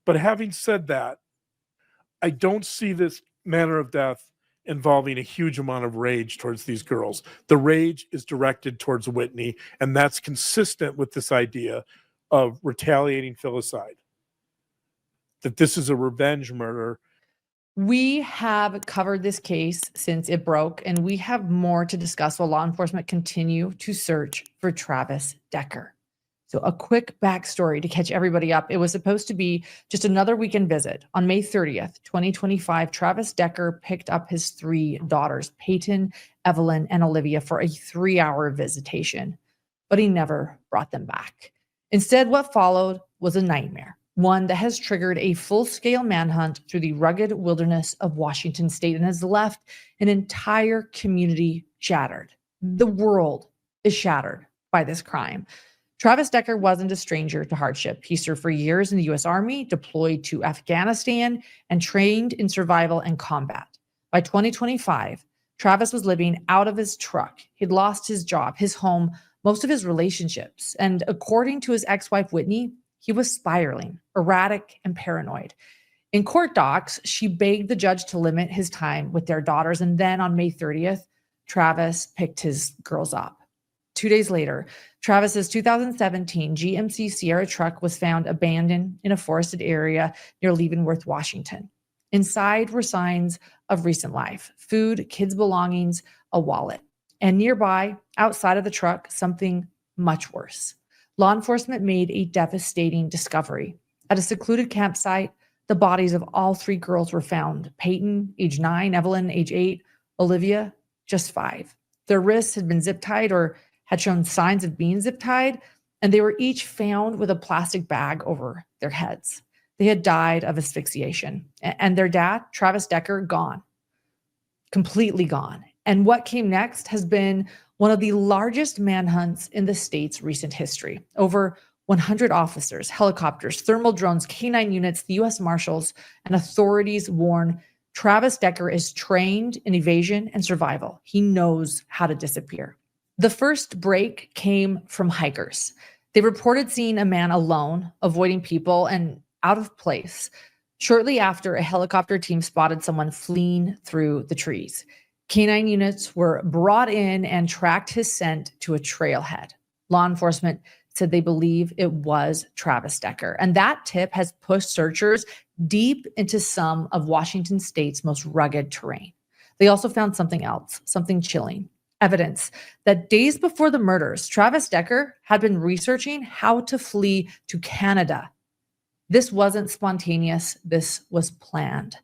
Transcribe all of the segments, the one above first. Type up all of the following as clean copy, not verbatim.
But having said that, I don't see this manner of death involving a huge amount of rage towards these girls. The rage is directed towards Whitney, and that's consistent with this idea of retaliating filicide, that this is a revenge murder. We have covered this case since it broke, and we have more to discuss while law enforcement continue to search for Travis Decker. So a quick backstory to catch everybody up. It was supposed to be just another weekend visit. On May 30th, 2025, Travis Decker picked up his 3 daughters, Peyton, Evelyn, and Olivia, for a 3-hour visitation, but he never brought them back. Instead, what followed was a nightmare, one that has triggered a full-scale manhunt through the rugged wilderness of Washington state and has left an entire community shattered. The world is shattered by this crime. Travis Decker wasn't a stranger to hardship. He served for years in the U.S. Army, deployed to Afghanistan, and trained in survival and combat. By 2025, Travis was living out of his truck. He'd lost his job, his home, most of his relationships. And according to his ex-wife, Whitney, he was spiraling, erratic, and paranoid. In court docs, she begged the judge to limit his time with their daughters. And then on May 30th, Travis picked his girls up. 2 days later, Travis's 2017 GMC Sierra truck was found abandoned in a forested area near Leavenworth, Washington. Inside were signs of recent life: food, kids' belongings, a wallet. And nearby, outside of the truck, something much worse. Law enforcement made a devastating discovery. At a secluded campsite, the bodies of all 3 girls were found: Peyton, age 9, Evelyn, age 8, Olivia, just 5. Their wrists had been zip-tied or had shown signs of being zip-tied, and they were each found with a plastic bag over their heads. They had died of asphyxiation. And their dad, Travis Decker, gone. Completely gone. And what came next has been one of the largest manhunts in the state's recent history. Over 100 officers, helicopters, thermal drones, K-9 units, the U.S. Marshals, and authorities warn Travis Decker is trained in evasion and survival. He knows how to disappear. The first break came from hikers. They reported seeing a man alone, avoiding people, and out of place. Shortly after, a helicopter team spotted someone fleeing through the trees. K-9 units were brought in and tracked his scent to a trailhead. Law enforcement said they believe it was Travis Decker. And that tip has pushed searchers deep into some of Washington state's most rugged terrain. They also found something else, something chilling. Evidence that days before the murders, Travis Decker had been researching how to flee to Canada. This wasn't spontaneous. This was planned.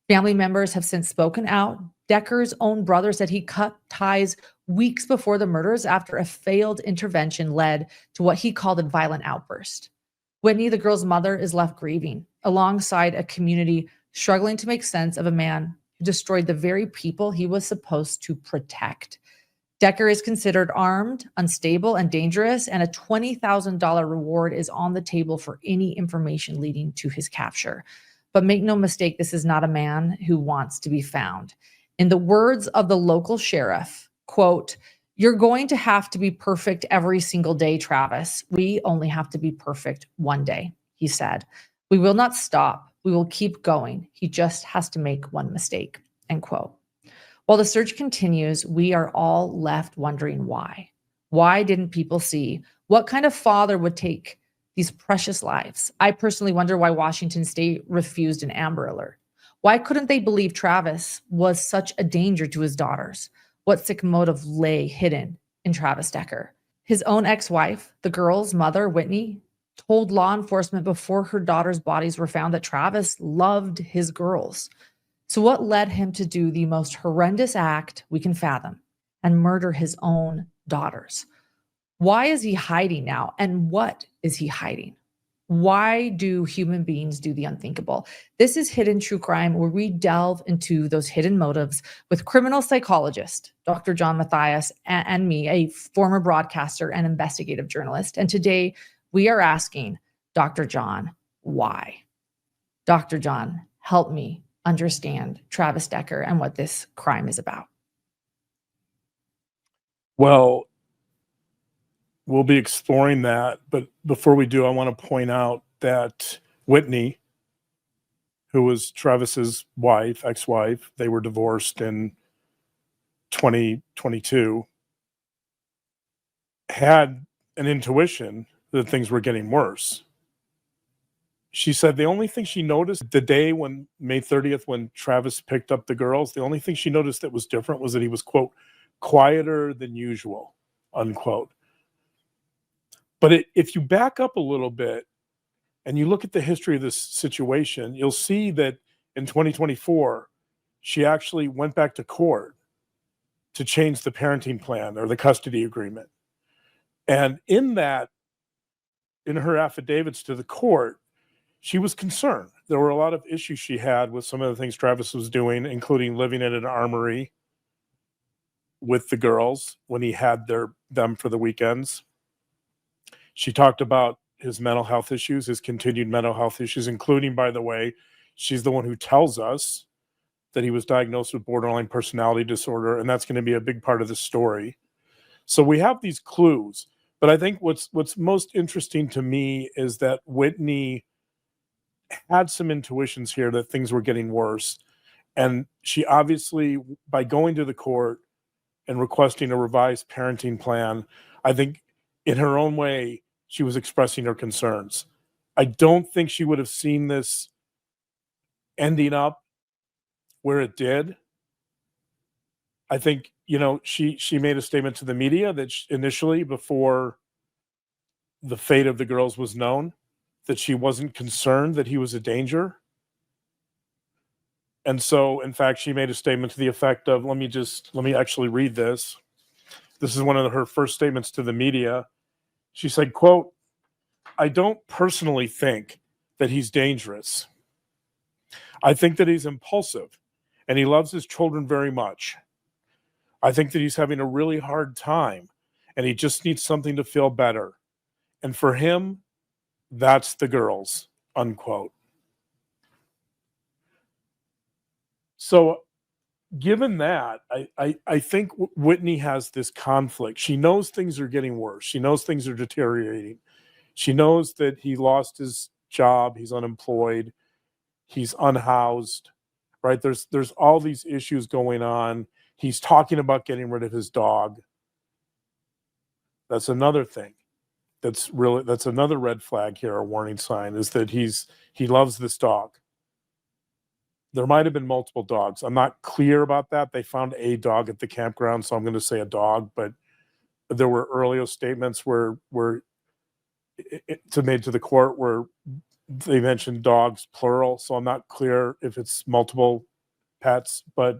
Family members have since spoken out. Decker's own brother said he cut ties weeks before the murders after a failed intervention led to what he called a violent outburst. Whitney, the girl's mother, is left grieving alongside a community struggling to make sense of a man who destroyed the very people he was supposed to protect. Decker is considered armed, unstable, and dangerous, and a $20,000 reward is on the table for any information leading to his capture. But make no mistake, this is not a man who wants to be found. In the words of the local sheriff, quote, "You're going to have to be perfect every single day, Travis. We only have to be perfect one day," he said. "We will not stop. We will keep going. He just has to make one mistake," end quote. While the search continues, we are all left wondering why. Why didn't people see? What kind of father would take these precious lives? I personally wonder why Washington State refused an Amber Alert. Why couldn't they believe Travis was such a danger to his daughters? What sick motive lay hidden in Travis Decker? His own ex-wife, the girl's mother, Whitney, told law enforcement before her daughters' bodies were found that Travis loved his girls. So what led him to do the most horrendous act we can fathom and murder his own daughters? Why is he hiding now? And what is he hiding? Why do human beings do the unthinkable? This is Hidden True Crime, where we delve into those hidden motives with criminal psychologist, Dr. Lauren Matthias, and me, a former broadcaster and investigative journalist. And today we are asking Dr. John, why? Dr. John, help me understand Travis Decker and what this crime is about. Well, we'll be exploring that. But before we do, I want to point out that Whitney, who was Travis's wife, ex-wife. They were divorced in 2022, had an intuition that things were getting worse. She said the only thing she noticed the day when May 30th, when Travis picked up the girls, the only thing she noticed that was different was that he was, quote, quieter than usual, unquote. But if you back up a little bit and you look at the history of this situation, you'll see that in 2024, she actually went back to court to change the parenting plan or the custody agreement. And in her affidavits to the court, she was concerned. There were a lot of issues she had with some of the things Travis was doing, including living in an armory with the girls when he had them for the weekends. She talked about his mental health issues, his continued mental health issues, including, by the way, she's the one who tells us that he was diagnosed with borderline personality disorder, and that's going to be a big part of the story. So we have these clues, but I think what's most interesting to me is that Whitney had some intuitions here that things were getting worse, and she obviously, by going to the court and requesting a revised parenting plan, I think in her own way, she was expressing her concerns. I don't think she would have seen this ending up where it did. I think, she made a statement to the media that initially, before the fate of the girls was known, that she wasn't concerned that he was a danger. And so, in fact, she made a statement to the effect of, let me actually read this. This is one of her first statements to the media. She said, quote, "I don't personally think that he's dangerous. I think that he's impulsive and he loves his children very much. I think that he's having a really hard time and he just needs something to feel better. And for him, that's the girls," unquote. So given that, I think Whitney has this conflict. She knows things are getting worse. She knows things are deteriorating. She knows that he lost his job. He's unemployed. He's unhoused, right? There's all these issues going on. He's talking about getting rid of his dog. That's another thing. That's another red flag here, a warning sign, is that he loves this dog. There might have been multiple dogs. I'm not clear about that. They found a dog at the campground, so I'm going to say a dog, but there were earlier statements where made to the court where they mentioned dogs plural, so I'm not clear if it's multiple pets, but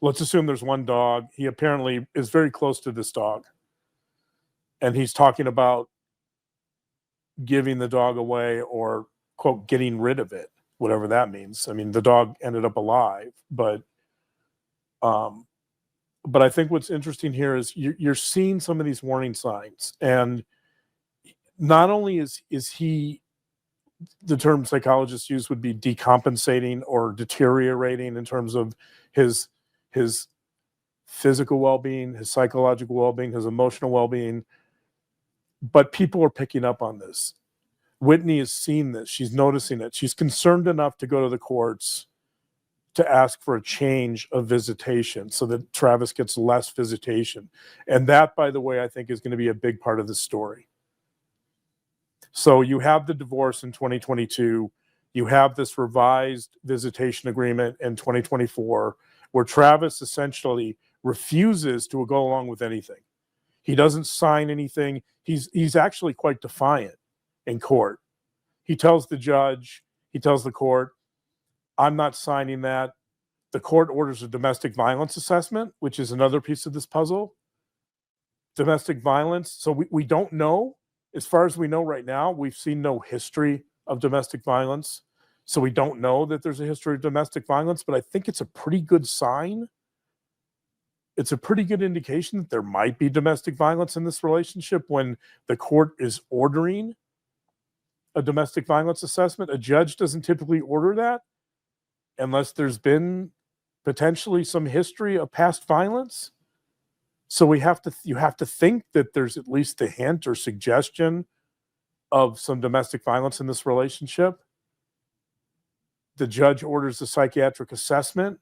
let's assume there's one dog. He apparently is very close to this dog, and he's talking about giving the dog away or, quote, getting rid of it, whatever that means. I mean, the dog ended up alive, but I think what's interesting here is you're seeing some of these warning signs, and not only is he, the term psychologists use would be decompensating or deteriorating in terms of his physical well-being, his psychological well-being, his emotional well-being, but people are picking up on this. Whitney has seen this. She's noticing it. She's concerned enough to go to the courts to ask for a change of visitation so that Travis gets less visitation. And that, by the way, I think is going to be a big part of the story. So you have the divorce in 2022. You have this revised visitation agreement in 2024, where Travis essentially refuses to go along with anything. He doesn't sign anything. He's actually quite defiant in court. He tells the judge, he tells the court, "I'm not signing that." The court orders a domestic violence assessment, which is another piece of this puzzle. Domestic violence. So we don't know. As far as we know right now, we've seen no history of domestic violence. So we don't know that there's a history of domestic violence, but I think it's a pretty good sign. It's a pretty good indication that there might be domestic violence in this relationship when the court is ordering a domestic violence assessment. A judge doesn't typically order that unless there's been potentially some history of past violence. So you have to think that there's at least a hint or suggestion of some domestic violence in this relationship. The judge orders a psychiatric assessment,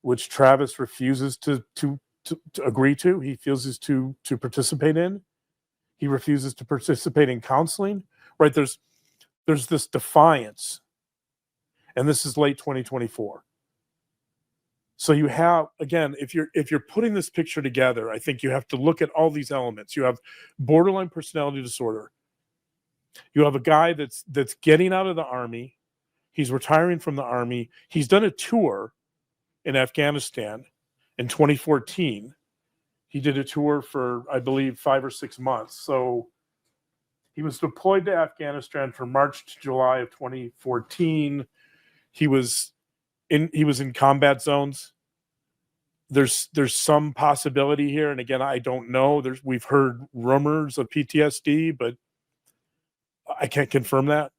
which Travis refuses to agree to. He refuses to participate in. He refuses to participate in counseling. Right? There's this defiance, and this is late 2024. So you have, again, if you're putting this picture together, I think you have to look at all these elements. You have borderline personality disorder. You have a guy that's getting out of the army. He's retiring from the army. He's done a tour in Afghanistan in 2014. He did a tour for, I believe, 5 or 6 months. So he was deployed to Afghanistan from March to July of 2014. He was in combat zones. There's some possibility here, and again, I don't know. We've heard rumors of PTSD, but I can't confirm that.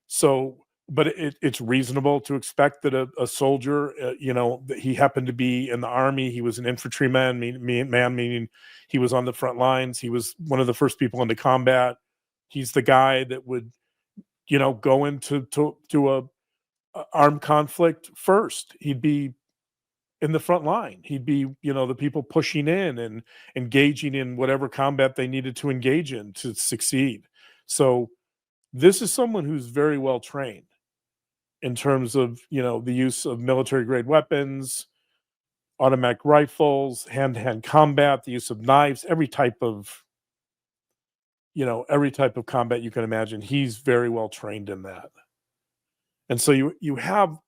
So, but it's reasonable to expect that a soldier, that he happened to be in the army. He was an infantryman, meaning he was on the front lines. He was one of the first people into combat. He's the guy that would, go into a armed conflict first. He'd be in the front line. He'd be, the people pushing in and engaging in whatever combat they needed to engage in to succeed. So this is someone who's very well trained in terms of, the use of military grade weapons, automatic rifles, hand-to-hand combat, the use of knives, every type of combat you can imagine. He's very well trained in that. And so you have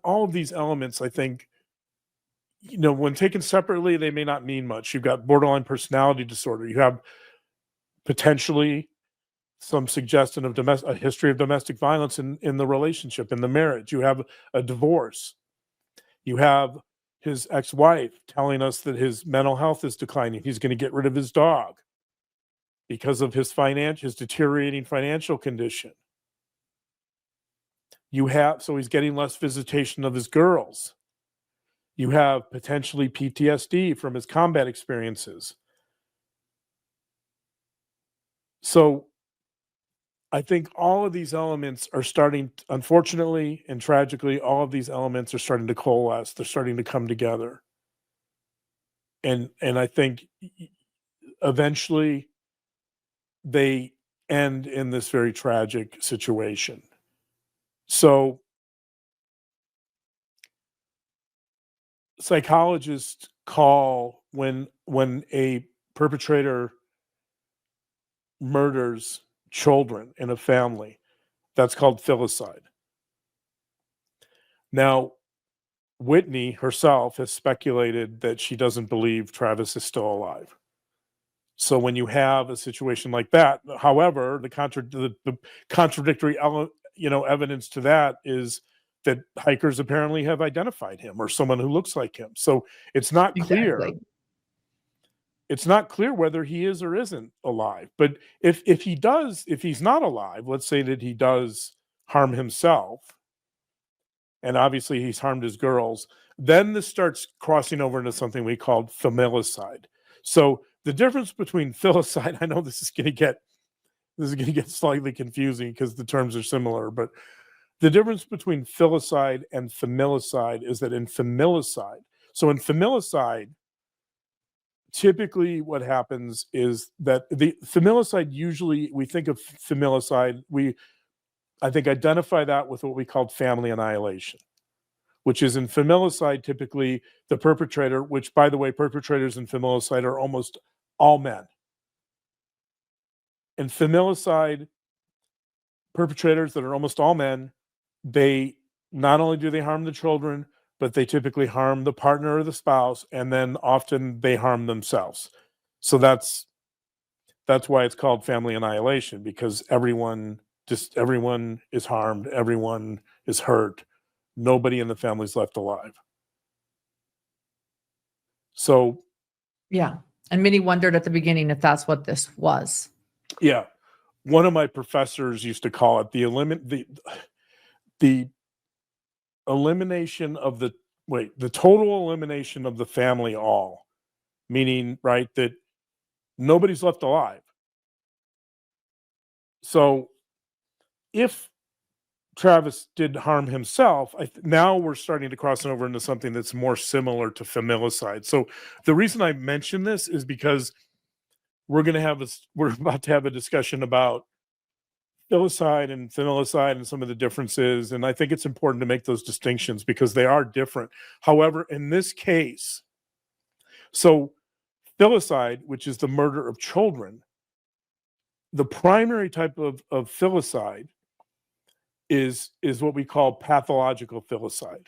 all of these elements, I think, when taken separately, they may not mean much. You've got borderline personality disorder. You have potentially some suggestion of a history of domestic violence in the relationship, in the marriage. You have a divorce. You have his ex-wife telling us that his mental health is declining. He's going to get rid of his dog because of his deteriorating financial condition. So he's getting less visitation of his girls. You have potentially PTSD from his combat experiences. So I think all of these elements are starting, unfortunately and tragically, all of these elements are starting to coalesce. They're starting to come together. And I think eventually they end in this very tragic situation. So psychologists call when a perpetrator murders children in a family, that's called filicide. Now, Whitney herself has speculated that she doesn't believe Travis is still alive. So when you have a situation like that, however, the contradictory evidence to that is that hikers apparently have identified him or someone who looks like him. So it's not clear. Exactly. It's not clear whether he is or isn't alive. But if he's not alive, let's say that he does harm himself, and obviously he's harmed his girls, then this starts crossing over into something we call familicide. So the difference between filicide, I know this is going to get slightly confusing because the terms are similar, but the difference between filicide and familicide is that in familicide, typically what happens is that the familicide, usually we think of familicide, I think identify that with what we called family annihilation, which is in familicide, typically the perpetrator, which by the way, perpetrators in familicide are almost all men. In familicide, perpetrators that are almost all men, they not only do they harm the children, but they typically harm the partner or the spouse, and then often they harm themselves. So that's why it's called family annihilation, because everyone is harmed, everyone is hurt, nobody in the family is left alive. So yeah, and many wondered at the beginning if that's what this was. Yeah, one of my professors used to call it the elimination of the total elimination of the family all, meaning, right, that nobody's left alive. So if Travis did harm himself, now we're starting to cross over into something that's more similar to familicide. So the reason I mention this is because we're about to have a discussion about filicide and familicide and some of the differences. And I think it's important to make those distinctions because they are different. However, in this case, so filicide, which is the murder of children, the primary type of filicide is what we call pathological filicide.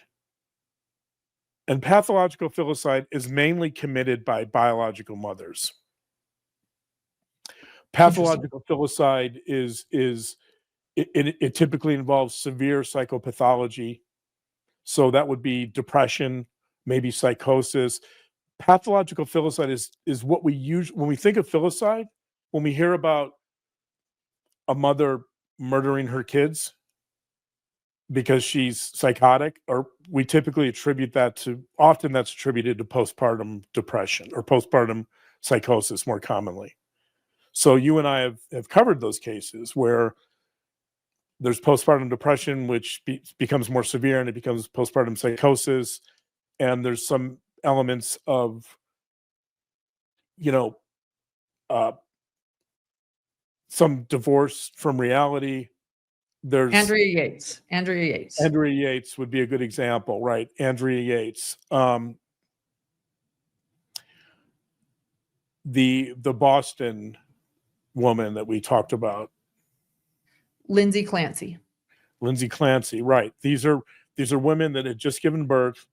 And pathological filicide is mainly committed by biological mothers. Pathological filicide it typically involves severe psychopathology. So that would be depression, maybe psychosis. Pathological filicide is what we use when we think of filicide, when we hear about a mother murdering her kids because she's psychotic, or we typically attribute that to, often that's attributed to postpartum depression or postpartum psychosis more commonly. So you and I have covered those cases where there's postpartum depression, which becomes more severe, and it becomes postpartum psychosis. And there's some elements of, some divorce from reality. There's Andrea Yates. Andrea Yates would be a good example, right? Andrea Yates. The Boston woman that we talked about. Lindsay Clancy, right. These are women that had just given birth.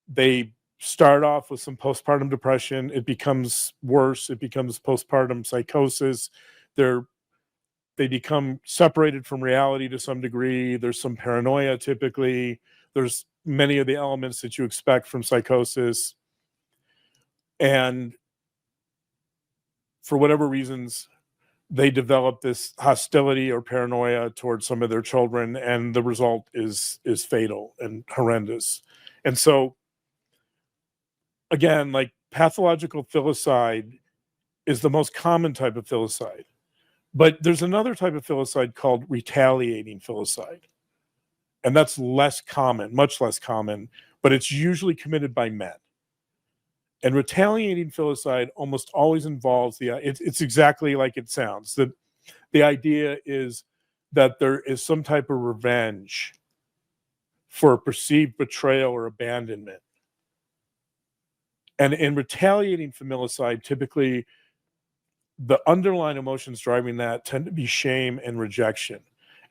They start off with some postpartum depression. It becomes worse. It becomes postpartum psychosis. They become separated from reality to some degree. There's some paranoia typically. There's many of the elements that you expect from psychosis. And for whatever reasons, they develop this hostility or paranoia towards some of their children, and the result is fatal and horrendous. And so, again, like pathological filicide is the most common type of filicide. But there's another type of filicide called retaliating filicide. And that's less common, much less common, but it's usually committed by men. And retaliating filicide almost always involves it's exactly like it sounds. The idea is that there is some type of revenge for a perceived betrayal or abandonment. And in retaliating familicide, typically the underlying emotions driving that tend to be shame and rejection.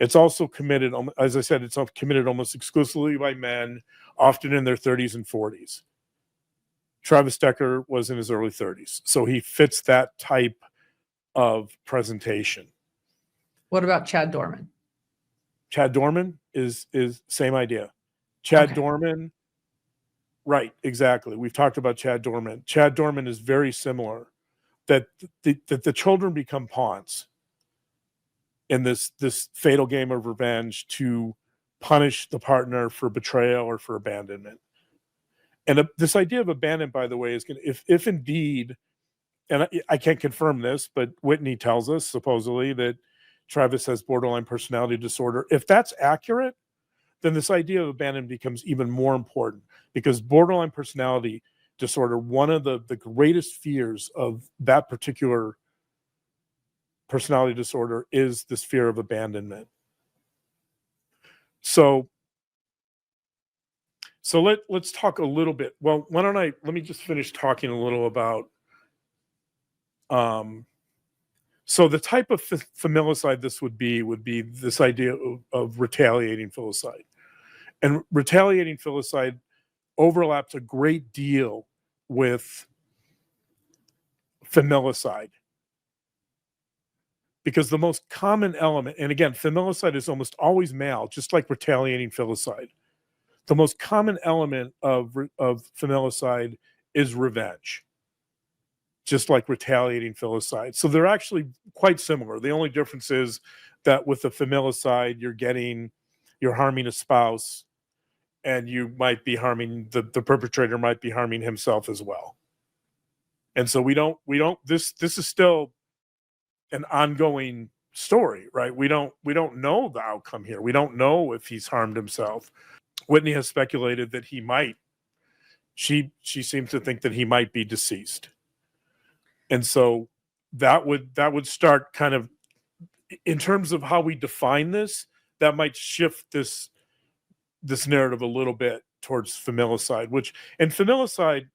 It's also committed, as I said, it's committed almost exclusively by men, often in their 30s and 40s. Travis Decker was in his early 30s, so he fits that type of presentation. What about Chad Dorman? Chad Dorman is same idea. Chad Dorman, right, exactly. We've talked about Chad Dorman. Chad Dorman is very similar. That the children become pawns in this fatal game of revenge to punish the partner for betrayal or for abandonment. And this idea of abandonment, by the way, is going to, if indeed, and I can't confirm this, but Whitney tells us supposedly that Travis has borderline personality disorder. If that's accurate, then this idea of abandonment becomes even more important, because borderline personality disorder, one of the greatest fears of that particular personality disorder is this fear of abandonment. So let's talk a little bit. Well, let me just finish talking a little about so the type of familicide this would be this idea of retaliating filicide. And retaliating filicide overlaps a great deal with familicide, because the most common element, and again, familicide is almost always male, just like retaliating filicide. The most common element of familicide is revenge, just like retaliating filicide. So they're actually quite similar. The only difference is that with the familicide, you're harming a spouse, and you might be harming the perpetrator might be harming himself as well. And so we don't this is still an ongoing story, right? We don't know the outcome here. We don't know if he's harmed himself. Whitney has speculated that he might. She seems to think that he might be deceased. And so that would start kind of, in terms of how we define this, that might shift this narrative a little bit towards familicide, and familicide,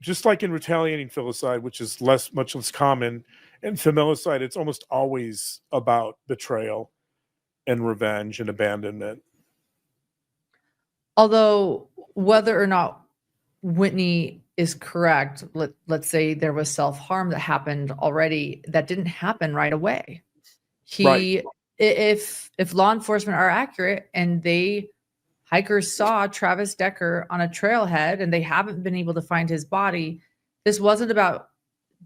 just like in retaliating filicide, which is much less common, in familicide, it's almost always about betrayal and revenge and abandonment. Although whether or not Whitney is correct, let's say there was self-harm that happened already, that didn't happen right away. Right. If law enforcement are accurate and hikers saw Travis Decker on a trailhead and they haven't been able to find his body, this wasn't about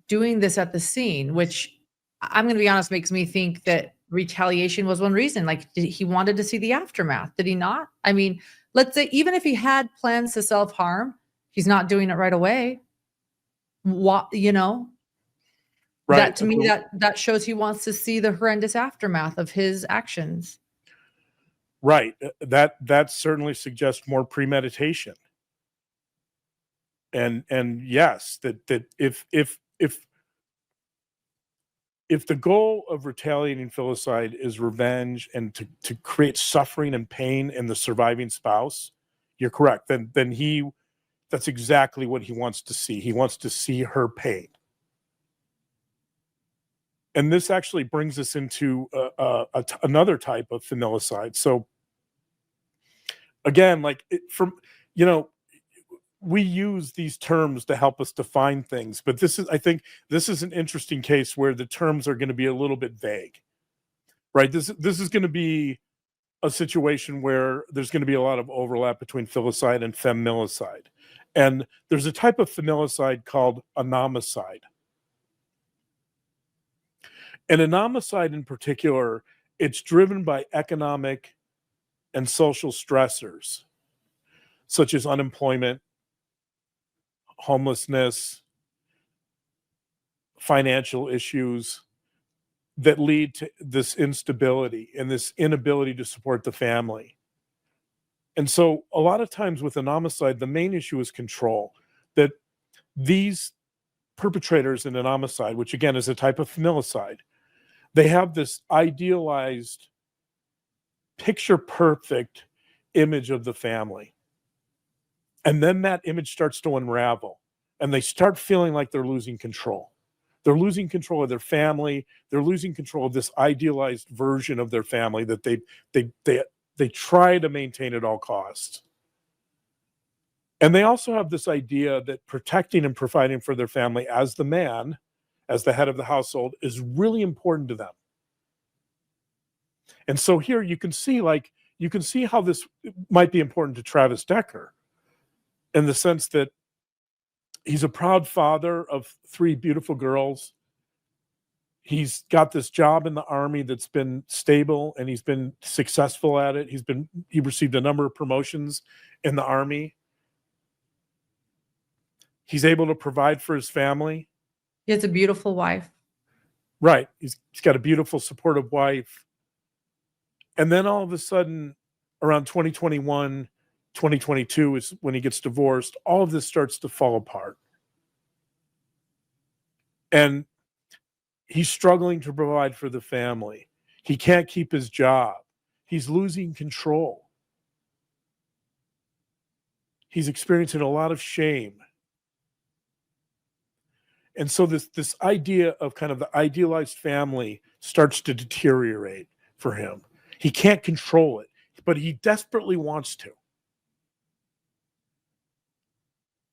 doing this at the scene, which I'm going to be honest, makes me think that retaliation was one reason. Like, he wanted to see the aftermath. Did he not? I mean, let's say even if he had plans to self-harm, he's not doing it right away. What, Right. That to me, that shows he wants to see the horrendous aftermath of his actions. Right. That certainly suggests more premeditation. And yes, that if the goal of retaliating filicide is revenge and to create suffering and pain in the surviving spouse, you're correct. Then that's exactly what he wants to see. He wants to see her pain. And this actually brings us into another type of familicide. So again, we use these terms to help us define things, but I think this is an interesting case where the terms are going to be a little bit vague, right? This is going to be a situation where there's going to be a lot of overlap between filicide and feminicide. And there's a type of familicide called anomicide. And anomicide in particular, it's driven by economic and social stressors, such as unemployment, homelessness, financial issues that lead to this instability and this inability to support the family. And so a lot of times with anomicide, the main issue is control, that these perpetrators in anomicide, which again is a type of familicide, they have this idealized, picture perfect image of the family. And then that image starts to unravel and they start feeling like they're losing control. They're losing control of their family. They're losing control of this idealized version of their family that they try to maintain at all costs. And they also have this idea that protecting and providing for their family as the man, as the head of the household, is really important to them. And so here you can see how this might be important to Travis Decker, in the sense that he's a proud father of 3 beautiful girls. He's got this job in the Army that's been stable and he's been successful at it. He received a number of promotions in the Army. He's able to provide for his family. He has a beautiful wife. Right. He's got a beautiful, supportive wife. And then all of a sudden, around 2021, 2022 is when he gets divorced. All of this starts to fall apart. And he's struggling to provide for the family. He can't keep his job. He's losing control. He's experiencing a lot of shame. And so this idea of kind of the idealized family starts to deteriorate for him. He can't control it, but he desperately wants to.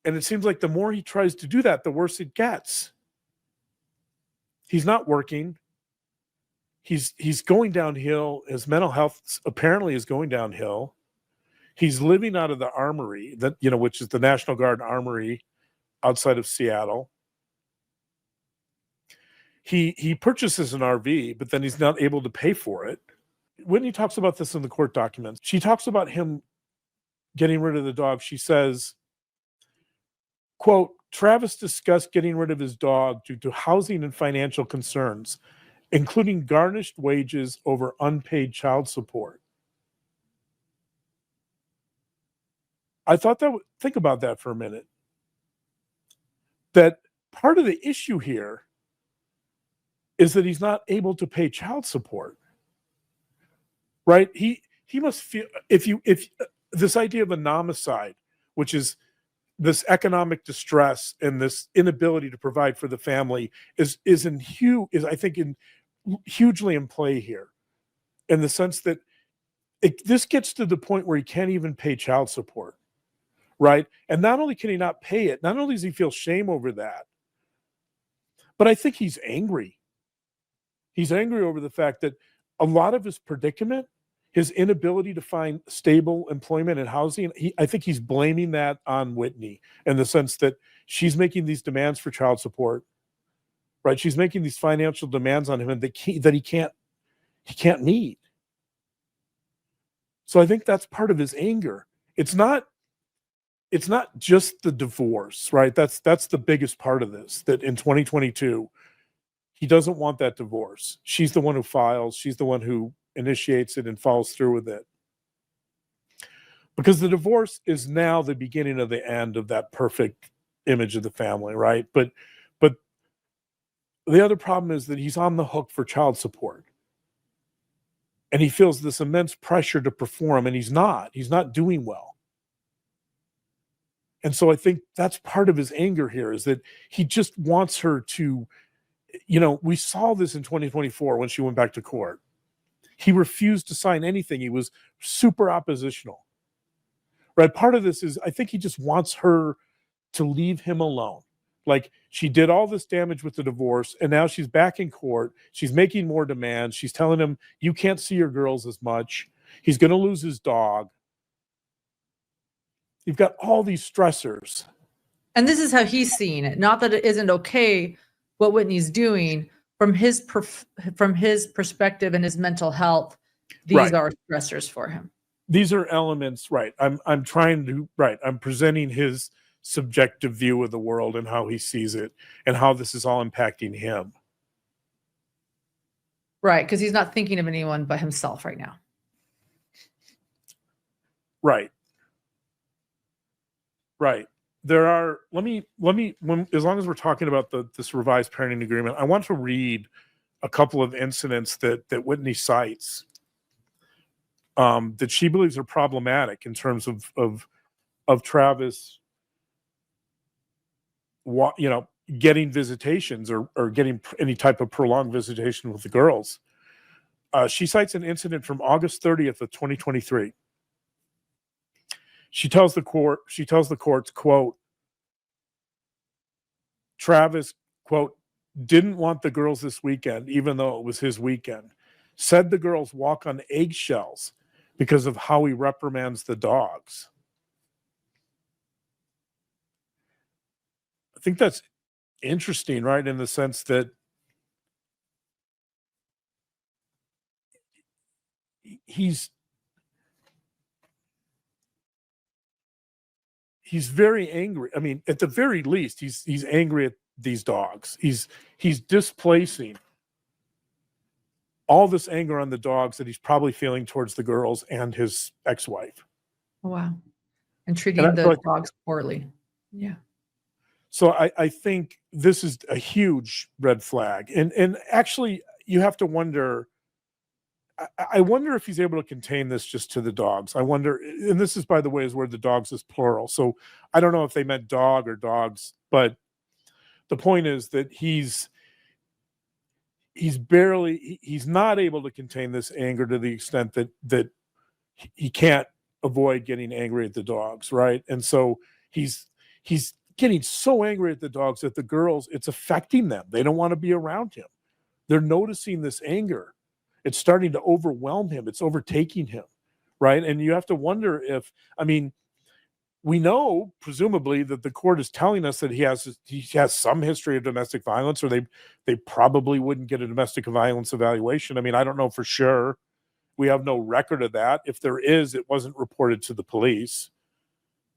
And it seems like the more he tries to do that, the worse it gets. He's not working. He's going downhill. His mental health apparently is going downhill. He's living out of the armory, which is the National Guard Armory outside of Seattle. He purchases an RV, but then he's not able to pay for it. Whitney talks about this in the court documents. She talks about him getting rid of the dog. She says, quote, Travis discussed getting rid of his dog due to housing and financial concerns. including garnished wages over unpaid child support. I thought think about that for a minute. That part of the issue here is that he's not able to pay child support. Right? He must feel, if this idea of a nomicide, which is this economic distress and this inability to provide for the family, is I think hugely in play here, in the sense that this gets to the point where he can't even pay child support, right? And not only can he not pay it, not only does he feel shame over that, but I think he's angry. He's angry over the fact that a lot of his predicament, his inability to find stable employment and housing, I think he's blaming that on Whitney, in the sense that she's making these demands for child support, right? She's making these financial demands on him, and that he can't meet. So I think that's part of his anger. It's not just the divorce, right? That's the biggest part of this, that in 2022, he doesn't want that divorce. She's the one who files. She's the one who initiates it and follows through with it. Because the divorce is now the beginning of the end of that perfect image of the family, right? But the other problem is that he's on the hook for child support. And he feels this immense pressure to perform, and he's not doing well. And so I think that's part of his anger here, is that he just wants her to, we saw this in 2024 when she went back to court. He refused to sign anything. He was super oppositional, right? Part of this is, I think he just wants her to leave him alone. Like, she did all this damage with the divorce, and now she's back in court. She's making more demands. She's telling him, you can't see your girls as much. He's going to lose his dog. You've got all these stressors. And this is how he's seeing it. Not that it isn't okay what Whitney's doing. From his perspective and his mental health, these are stressors for him. These are elements, right? I'm presenting his subjective view of the world and how he sees it, and how this is all impacting him. Right, because he's not thinking of anyone but himself right now. Right. There are, as long as we're talking about this revised parenting agreement, I want to read a couple of incidents that Whitney cites, that she believes are problematic in terms of Travis, getting visitations or getting any type of prolonged visitation with the girls. She cites an incident from August 30th of 2023. She tells the courts, quote, Travis, quote, didn't want the girls this weekend, even though it was his weekend. Said the girls walk on eggshells because of how he reprimands the dogs. I think that's interesting, right? In the sense that he's very angry. I mean, at the very least, he's angry at these dogs. He's displacing all this anger on the dogs that he's probably feeling towards the girls and his ex-wife. Oh, wow. And treating the dogs poorly. Yeah. So I think this is a huge red flag. And actually, you have to wonder, I wonder if he's able to contain this just to the dogs. I wonder, and this is, by the way, is where the dogs is plural. So I don't know if they meant dog or dogs, but the point is that he's not able to contain this anger to the extent that he can't avoid getting angry at the dogs, right? And so he's getting so angry at the dogs that the girls, it's affecting them. They don't want to be around him. They're noticing this anger. It's starting to overwhelm him. It's overtaking him, right? And you have to wonder if, we know presumably that the court is telling us that he has some history of domestic violence, or they probably wouldn't get a domestic violence evaluation. I don't know for sure. We have no record of that. If there is, it wasn't reported to the police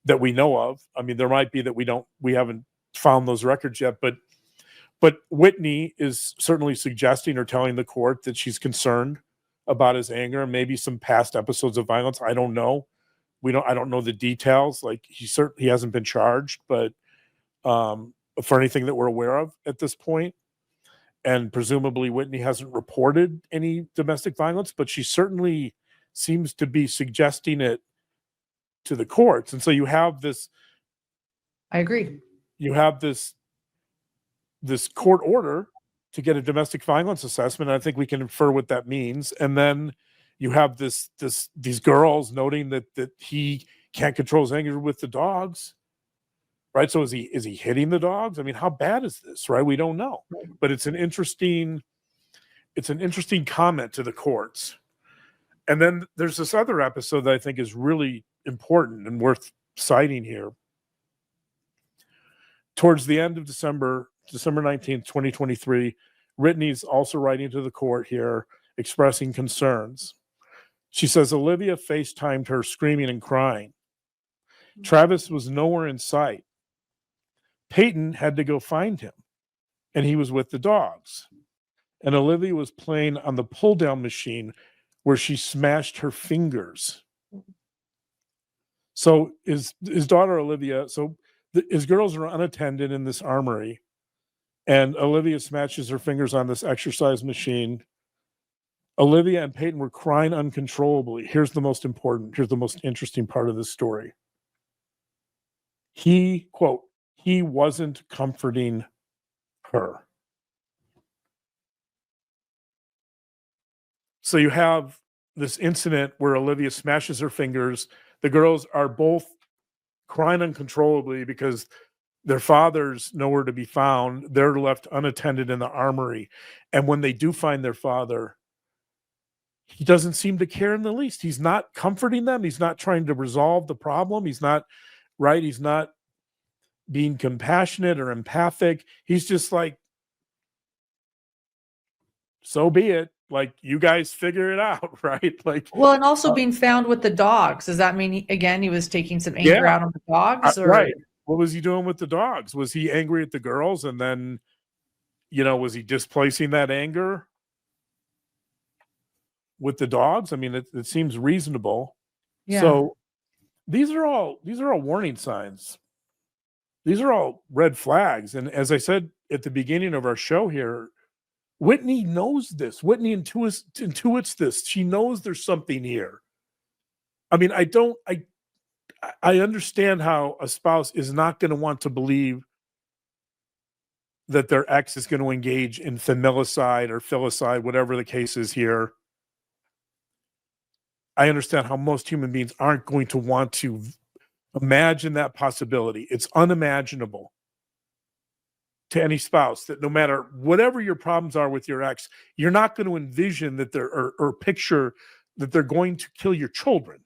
that we know of. There might be that we haven't found those records yet, but But Whitney is certainly suggesting or telling the court that she's concerned about his anger, maybe some past episodes of violence. I don't know. I don't know the details. Like he hasn't been charged, but for anything that we're aware of at this point. And presumably Whitney hasn't reported any domestic violence, but she certainly seems to be suggesting it to the courts. And so you have this. I agree. You have this court order to get a domestic violence assessment. And I think we can infer what that means. And then you have these girls noting that he can't control his anger with the dogs. Right. So is he hitting the dogs? I mean, how bad is this? Right. We don't know. But it's an interesting comment to the courts. And then there's this other episode that I think is really important and worth citing here. Towards the end of December 19th, 2023, Whitney's also writing to the court here, expressing concerns. She says Olivia FaceTimed her screaming and crying. Travis was nowhere in sight. Peyton had to go find him, and he was with the dogs. And Olivia was playing on the pull-down machine where she smashed her fingers. So his daughter Olivia, his girls are unattended in this armory, and Olivia smashes her fingers on this exercise machine. Olivia and Peyton were crying uncontrollably. Here's the most interesting part of this story. He, quote, he wasn't comforting her. So you have this incident where Olivia smashes her fingers. The girls are both crying uncontrollably because their father's nowhere to be found. They're left unattended in the armory. And when they do find their father, he doesn't seem to care in the least. He's not comforting them. He's not trying to resolve the problem. He's not being compassionate or empathic. He's just like, so be it. Like, you guys figure it out, right? Like, well, and also being found with the dogs. Does that mean he was taking some anger out on the dogs? Or right. What was he doing with the dogs? Was he angry at the girls, and then, was he displacing that anger with the dogs? I mean, it seems reasonable. Yeah. So these are all warning signs. These are all red flags. And as I said at the beginning of our show here, Whitney knows this. Whitney intuits this. She knows there's something here. I mean, I understand how a spouse is not going to want to believe that their ex is going to engage in familicide or filicide, whatever the case is here. I understand how most human beings aren't going to want to imagine that possibility. It's unimaginable to any spouse that no matter whatever your problems are with your ex, you're not going to envision that or picture that they're going to kill your children,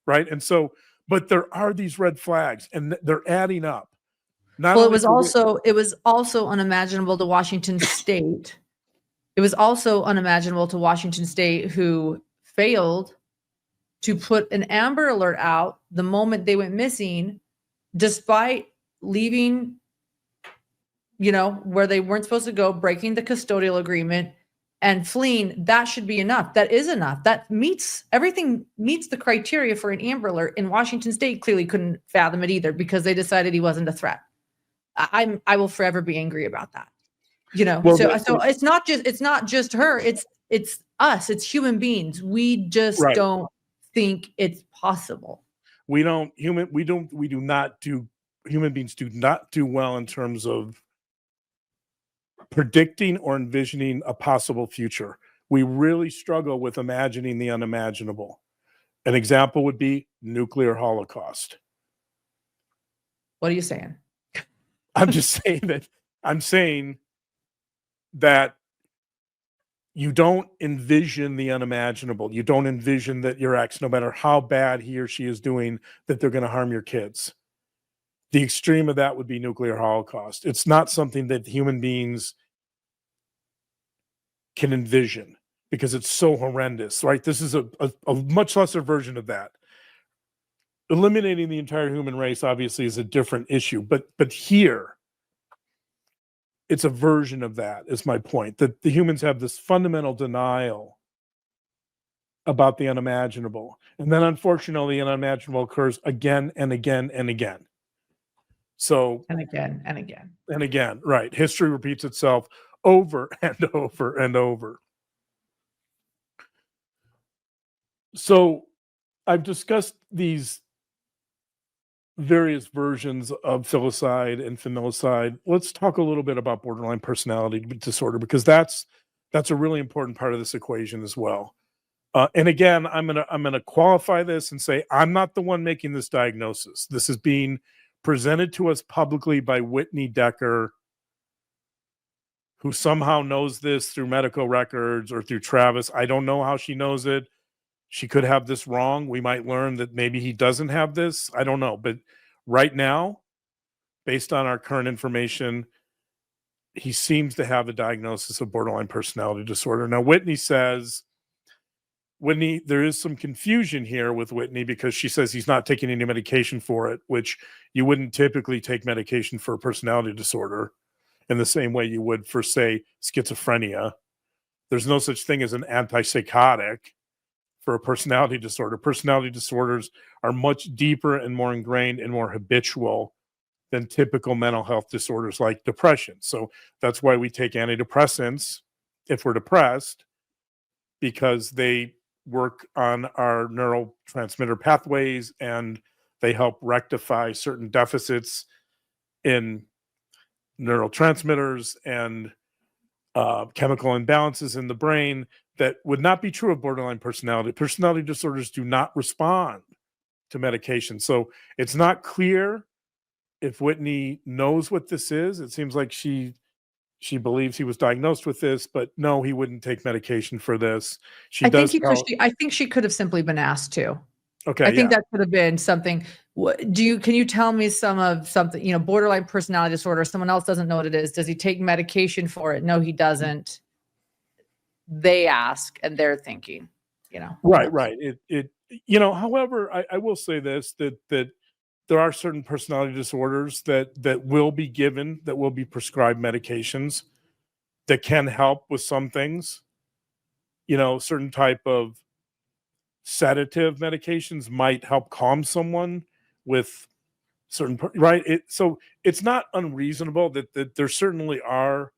right? And so, but there are these red flags, and they're adding up. It was also unimaginable to Washington State. It was also unimaginable to Washington State, who failed to put an Amber Alert out the moment they went missing, despite leaving, where they weren't supposed to go, breaking the custodial agreement and fleeing. That should be enough. That is enough. Everything meets the criteria for an Amber Alert. In Washington State clearly couldn't fathom it either, because they decided he wasn't a threat. I will forever be angry about that. So it's not just her. It's us. It's human beings. We just don't think it's possible. Human beings do not do well in terms of predicting or envisioning a possible future. We really struggle with imagining the unimaginable. An example would be nuclear holocaust. What are you saying? I'm saying that you don't envision the unimaginable. You don't envision that your ex, no matter how bad he or she is doing, that they're going to harm your kids. The extreme of that would be nuclear holocaust. It's not something that human beings can envision because it's so horrendous, right? This is a much lesser version of that. Eliminating the entire human race obviously is a different issue, but here, it's a version of that, is my point, that the humans have this fundamental denial about the unimaginable. And then unfortunately, the unimaginable occurs again and again and again. So, And again and again. and again, right. History repeats itself over and over and over. So I've discussed these various versions of filicide and familicide. Let's talk a little bit about borderline personality disorder, because that's a really important part of this equation as well. And again, I'm gonna qualify this and say I'm not the one making this diagnosis. This is being presented to us publicly by Whitney Decker, who somehow knows this through medical records or through Travis. I don't know how she knows it. She could have this wrong. We might learn that maybe he doesn't have this. I don't know. But right now, based on our current information, he seems to have a diagnosis of borderline personality disorder. Now, Whitney, there is some confusion here with Whitney, because she says he's not taking any medication for it, which you wouldn't typically take medication for a personality disorder in the same way you would for, say, schizophrenia. There's no such thing as an antipsychotic for a personality disorder. Personality disorders are much deeper and more ingrained and more habitual than typical mental health disorders like depression. So that's why we take antidepressants if we're depressed, because they work on our neurotransmitter pathways and they help rectify certain deficits in neurotransmitters and chemical imbalances in the brain that would not be true of borderline personality. Personality disorders do not respond to medication. So it's not clear if Whitney knows what this is. It seems like she believes he was diagnosed with this, but no, he wouldn't take medication for this. I think she could have simply been asked to. Okay. I think that could have been something. Can you tell me something, borderline personality disorder, someone else doesn't know what it is. Does he take medication for it? No, he doesn't. They ask and they're thinking, Right. However, I will say this, that there are certain personality disorders that will be given, that will be prescribed medications that can help with some things. Certain type of sedative medications might help calm someone with certain, right? So it's not unreasonable that there certainly are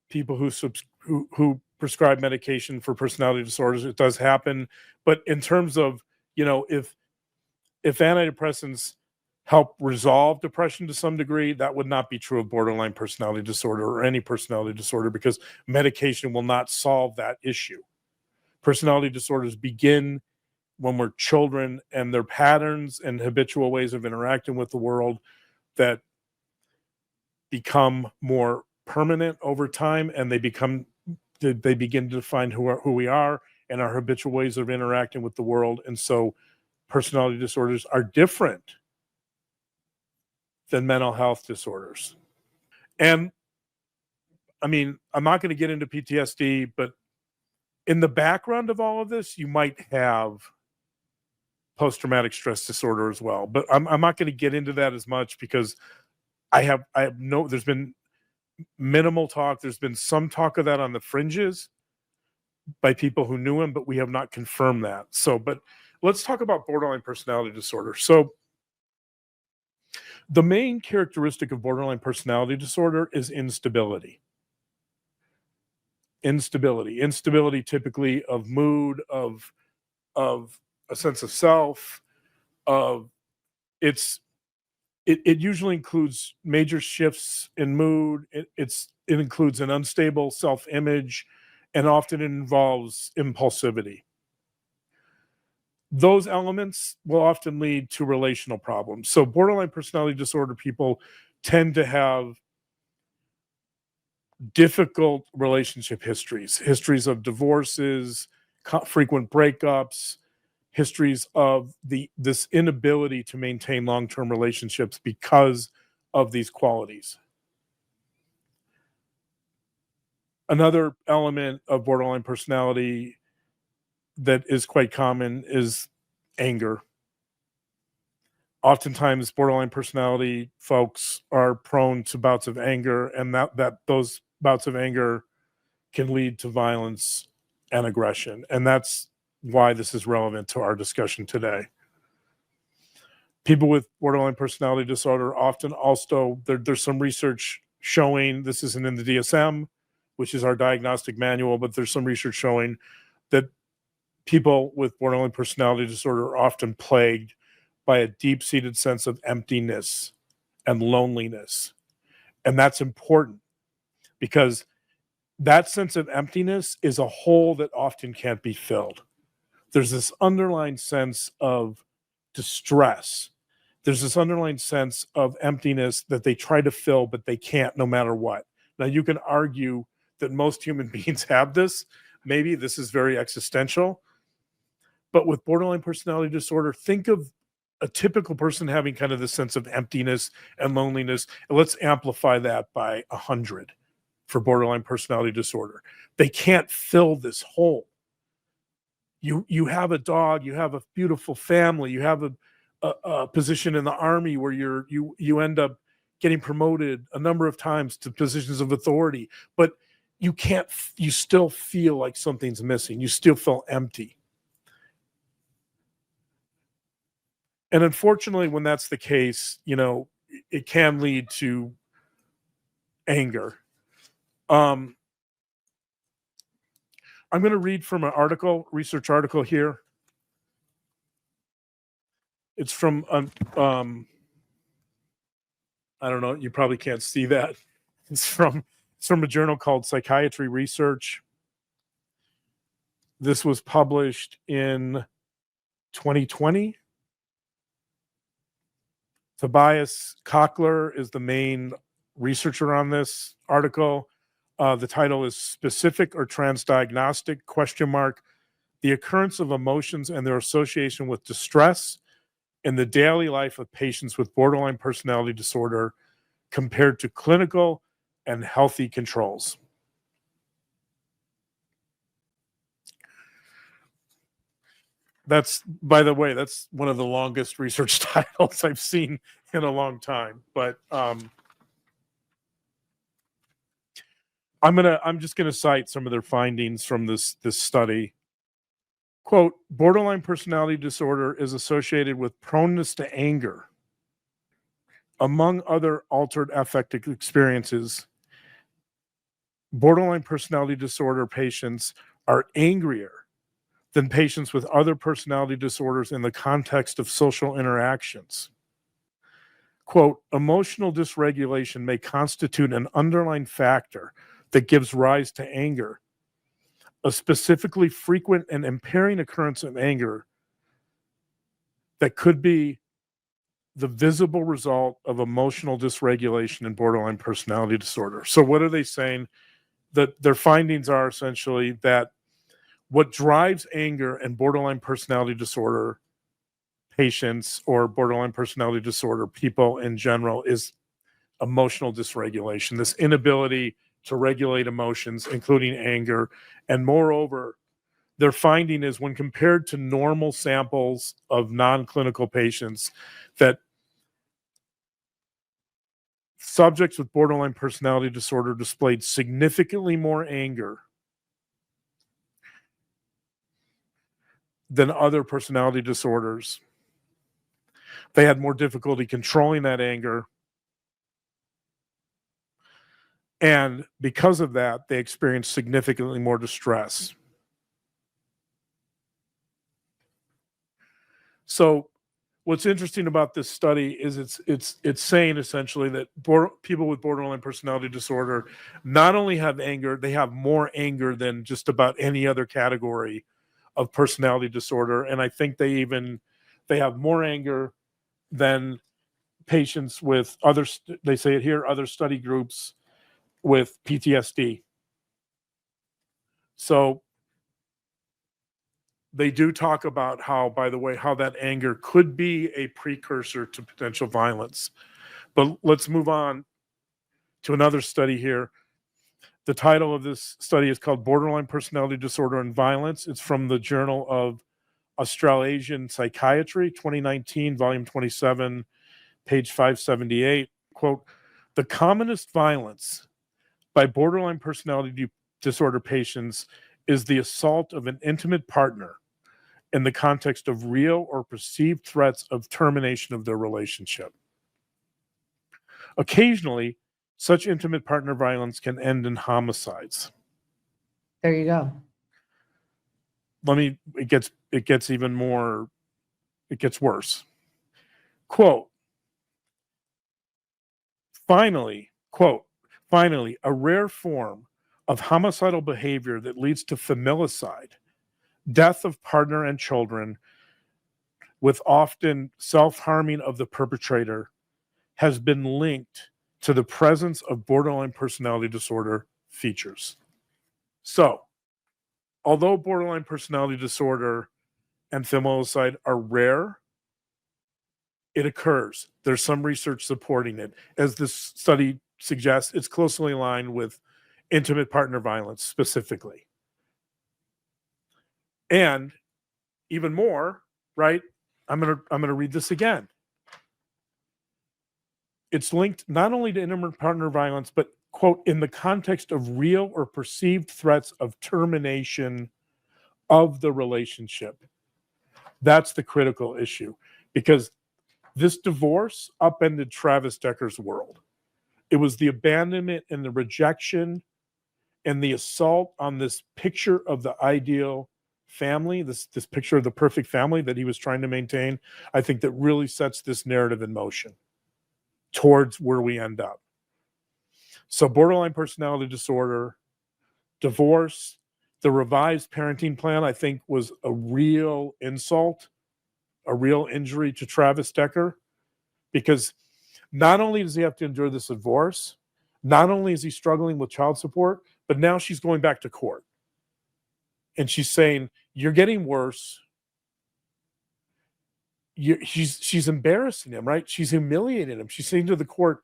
people who prescribe medication for personality disorders. It does happen. But in terms of, if antidepressants help resolve depression to some degree, that would not be true of borderline personality disorder or any personality disorder, because medication will not solve that issue. Personality disorders begin when we're children, and their patterns and habitual ways of interacting with the world that become more permanent over time, and they begin to define who we are and our habitual ways of interacting with the world. And so personality disorders are different than mental health disorders. And I mean, I'm not going to get into PTSD, but in the background of all of this, you might have post-traumatic stress disorder as well. But I'm not going to get into that as much, because there's been minimal talk. There's been some talk of that on the fringes by people who knew him, but we have not confirmed that. So, but let's talk about borderline personality disorder. So the main characteristic of borderline personality disorder is instability. Instability typically of mood, of a sense of self, it usually includes major shifts in mood. It includes an unstable self-image, and often it involves impulsivity. Those elements will often lead to relational problems. So borderline personality disorder people tend to have difficult relationship histories of divorces, frequent breakups, histories of this inability to maintain long-term relationships because of these qualities. Another element of borderline personality that is quite common is anger. Oftentimes, borderline personality folks are prone to bouts of anger, and that those bouts of anger can lead to violence and aggression. And that's why this is relevant to our discussion today. People with borderline personality disorder often also, there's some research showing, this isn't in the DSM, which is our diagnostic manual, but there's some research showing that people with borderline personality disorder are often plagued by a deep-seated sense of emptiness and loneliness. And that's important because that sense of emptiness is a hole that often can't be filled. There's this underlying sense of distress. There's this underlying sense of emptiness that they try to fill, but they can't no matter what. Now, you can argue that most human beings have this. Maybe this is very existential. But with borderline personality disorder, think of a typical person having kind of this sense of emptiness and loneliness. And let's amplify that by 100 for borderline personality disorder. They can't fill this hole. You have a dog, you have a beautiful family, you have a position in the army where you end up getting promoted a number of times to positions of authority, but you still feel like something's missing. You still feel empty. And unfortunately, when that's the case, it can lead to anger. I'm going to read from an research article here. It's from, I don't know, you probably can't see that. It's from a journal called Psychiatry Research. This was published in 2020. Tobias Kockler is the main researcher on this article. The title is Specific or Transdiagnostic, ? The occurrence of emotions and their association with distress in the daily life of patients with borderline personality disorder compared to clinical and healthy controls. That's, by the way, that's one of the longest research titles I've seen in a long time. But I'm just gonna cite some of their findings from this study. Quote, borderline personality disorder is associated with proneness to anger. Among other altered affective experiences, borderline personality disorder patients are angrier than patients with other personality disorders in the context of social interactions. Quote, emotional dysregulation may constitute an underlying factor that gives rise to anger. A specifically frequent and impairing occurrence of anger that could be the visible result of emotional dysregulation in borderline personality disorder. So what are they saying? That their findings are essentially that what drives anger in borderline personality disorder patients or borderline personality disorder people in general is emotional dysregulation, this inability to regulate emotions, including anger. And moreover, their finding is when compared to normal samples of non-clinical patients, that subjects with borderline personality disorder displayed significantly more anger than other personality disorders. They had more difficulty controlling that anger. And because of that, they experienced significantly more distress. So what's interesting about this study is it's saying essentially that people with borderline personality disorder not only have anger, they have more anger than just about any other category of personality disorder. And I think they have more anger than patients with they say it here, other study groups with PTSD. So they do talk about how, by the way, how that anger could be a precursor to potential violence. But let's move on to another study here. The title of this study is called Borderline Personality Disorder and Violence. It's from the Journal of Australasian Psychiatry, 2019, volume 27, page 578, quote, the commonest violence by borderline personality disorder patients is the assault of an intimate partner in the context of real or perceived threats of termination of their relationship. Occasionally, such intimate partner violence can end in homicides. There you go. It gets even more, it gets worse. Quote, finally, a rare form of homicidal behavior that leads to familicide, death of partner and children, with often self-harming of the perpetrator, has been linked to the presence of borderline personality disorder features. So, although borderline personality disorder and familicide are rare, it occurs. There's some research supporting it. As this study suggests, it's closely aligned with intimate partner violence specifically. And even more, right? I'm gonna read this again. It's linked not only to intimate partner violence, but, quote, in the context of real or perceived threats of termination of the relationship. That's the critical issue, because this divorce upended Travis Decker's world. It was the abandonment and the rejection and the assault on this picture of the ideal family, this picture of the perfect family that he was trying to maintain. I think that really sets this narrative in motion towards where we end up. So borderline personality disorder, divorce, the revised parenting plan, I think, was a real insult, a real injury to Travis Decker, because not only does he have to endure this divorce, not only is he struggling with child support, but now she's going back to court. And she's saying, you're getting worse. She's embarrassing him, right? She's humiliating him. She's saying to the court,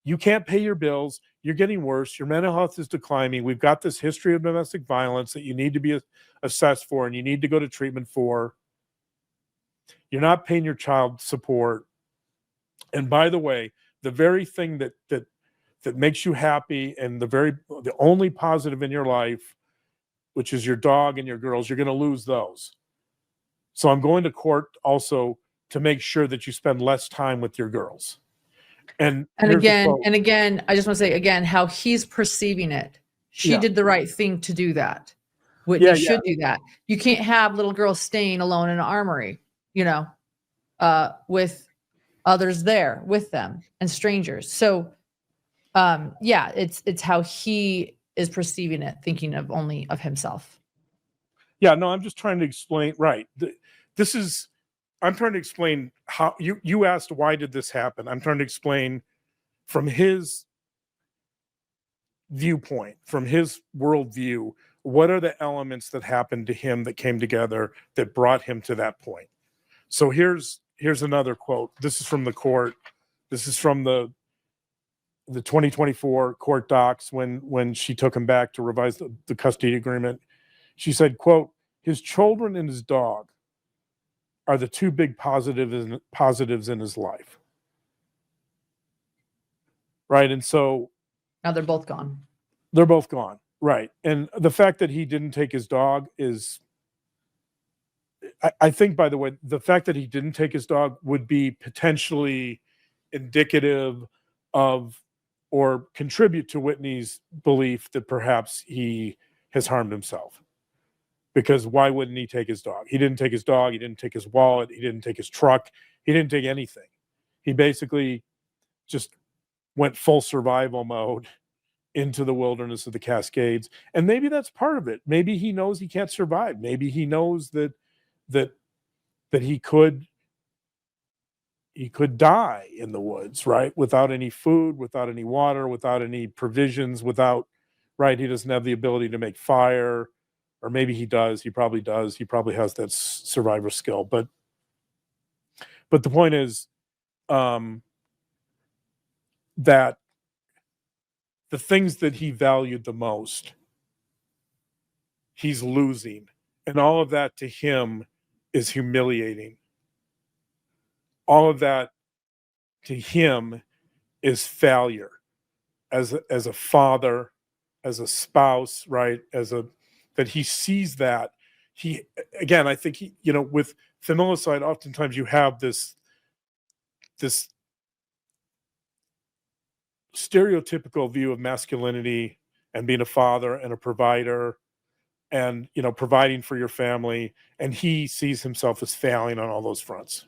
you can't pay your bills. You're getting worse. Your mental health is declining. We've got this history of domestic violence that you need to be assessed for and you need to go to treatment for. You're not paying your child support. And by the way, the very thing that makes you happy and the only positive in your life, which is your dog and your girls, you're going to lose those. So I'm going to court also to make sure that you spend less time with your girls. And again, I just want to say again how he's perceiving it. She did the right thing to do that. Whitney should do that. You can't have little girls staying alone in an armory, with others there with them and strangers. So it's how he is perceiving it, thinking of only of himself. Yeah, no, I'm just trying to explain, right. I'm trying to explain how you asked why did this happen. I'm trying to explain from his viewpoint, from his worldview, what are the elements that happened to him that came together that brought him to that point. So here's another quote. This is from the court. This is from the 2024 court docs when she took him back to revise the custody agreement. She said, quote, his children and his dog are the two big positives in his life. Right. And so now they're both gone. They're both gone. Right. And the fact that he didn't take his dog is, I think, by the way, the fact that he didn't take his dog would be potentially indicative of or contribute to Whitney's belief that perhaps he has harmed himself. Because why wouldn't he take his dog? He didn't take his dog. He didn't take his wallet. He didn't take his truck. He didn't take anything. He basically just went full survival mode into the wilderness of the Cascades. And maybe that's part of it. Maybe he knows he can't survive. Maybe he knows that he could die in the woods, right? Without any food, without any water, without any provisions, right? He doesn't have the ability to make fire. Or maybe he does. He probably does. He probably has that survivor skill. But the point is that the things that he valued the most, he's losing. And all of that to him is humiliating. All of that to him is failure as a father, as a spouse, right? That he sees that. He, again, I think he, with familicide, oftentimes you have this stereotypical view of masculinity and being a father and a provider and providing for your family, and he sees himself as failing on all those fronts.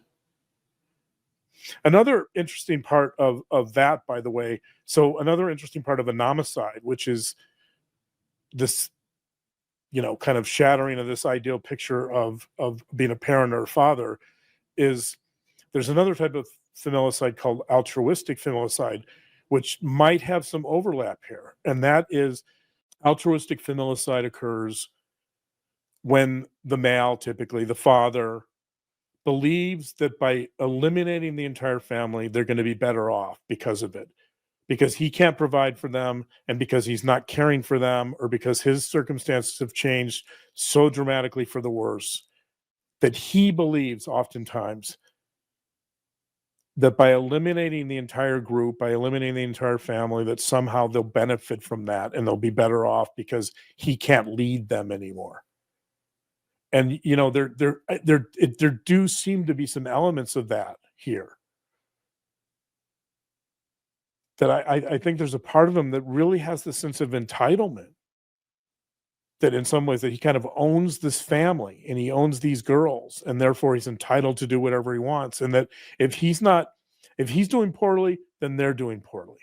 Another interesting part of that, by the way, so another interesting part of a nomicide, which is this kind of shattering of this ideal picture of being a parent or a father, is there's another type of familicide called altruistic familicide, which might have some overlap here. And that is, altruistic familicide occurs when the male, typically the father, believes that by eliminating the entire family, they're going to be better off because of it, because he can't provide for them, and because he's not caring for them, or because his circumstances have changed so dramatically for the worse, that he believes oftentimes that by eliminating the entire group, by eliminating the entire family, that somehow they'll benefit from that and they'll be better off because he can't lead them anymore. And there do seem to be some elements of that here. That I think there's a part of him that really has this sense of entitlement. That in some ways that he kind of owns this family and he owns these girls, and therefore he's entitled to do whatever he wants. And that if he's doing poorly, then they're doing poorly.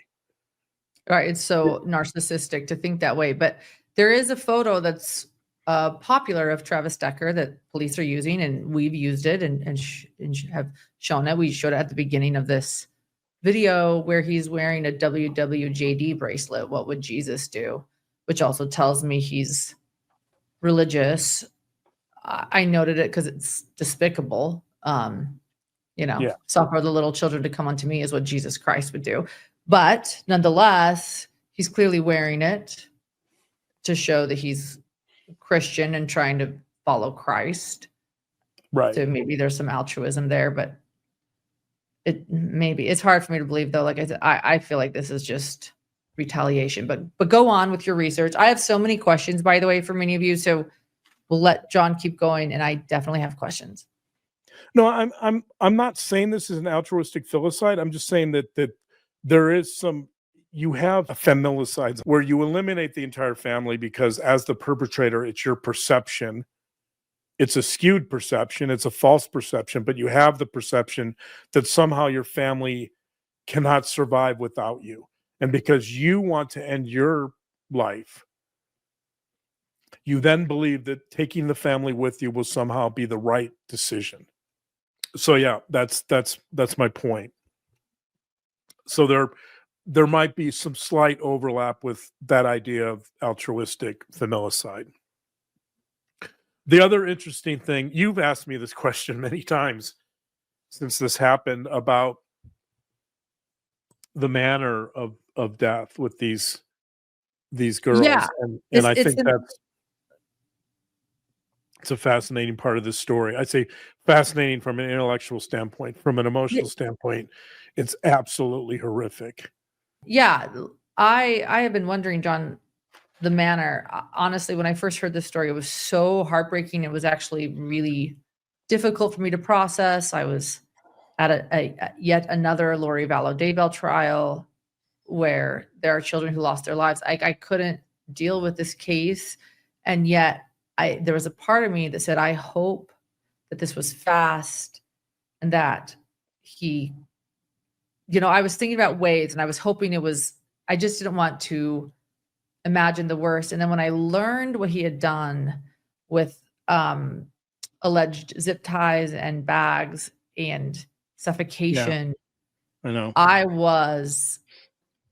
Right. It's so narcissistic to think that way. But there is a photo that's popular of Travis Decker that police are using, and we've used it and have shown it. We showed it at the beginning of this video, where he's wearing a WWJD bracelet. What would Jesus do? Which also tells me he's religious. I noted it because it's despicable. Yeah. Suffer the little children to come unto me is what Jesus Christ would do. But nonetheless, he's clearly wearing it to show that he's Christian and trying to follow Christ. Right. So maybe there's some altruism there, but it's hard for me to believe, though. Like I said, I feel like this is just retaliation. But go on with your research. I have so many questions, by the way, for many of you. So we'll let John keep going, and I definitely have questions. No, I'm not saying this is an altruistic filicide. I'm just saying that there is some. You have a familicide where you eliminate the entire family because, as the perpetrator, it's your perception. It's a skewed perception. It's a false perception, but you have the perception that somehow your family cannot survive without you. And because you want to end your life, you then believe that taking the family with you will somehow be the right decision. So yeah, that's my point. So there might be some slight overlap with that idea of altruistic familicide. The other interesting thing, you've asked me this question many times since this happened, about the manner of death with these girls. Yeah. And I think it's a fascinating part of this story. I'd say fascinating from an intellectual standpoint. From an emotional standpoint, it's absolutely horrific. Yeah. I have been wondering, John, the manner. Honestly, when I first heard this story, it was so heartbreaking. It was actually really difficult for me to process. I was at a yet another Lori Vallow Daybell trial where there are children who lost their lives. I couldn't deal with this case. And yet there was a part of me that said, I hope that this was fast and that he, I was thinking about ways, and I was hoping I just didn't want to imagine the worst. And then when I learned what he had done with alleged zip ties and bags and suffocation, I know.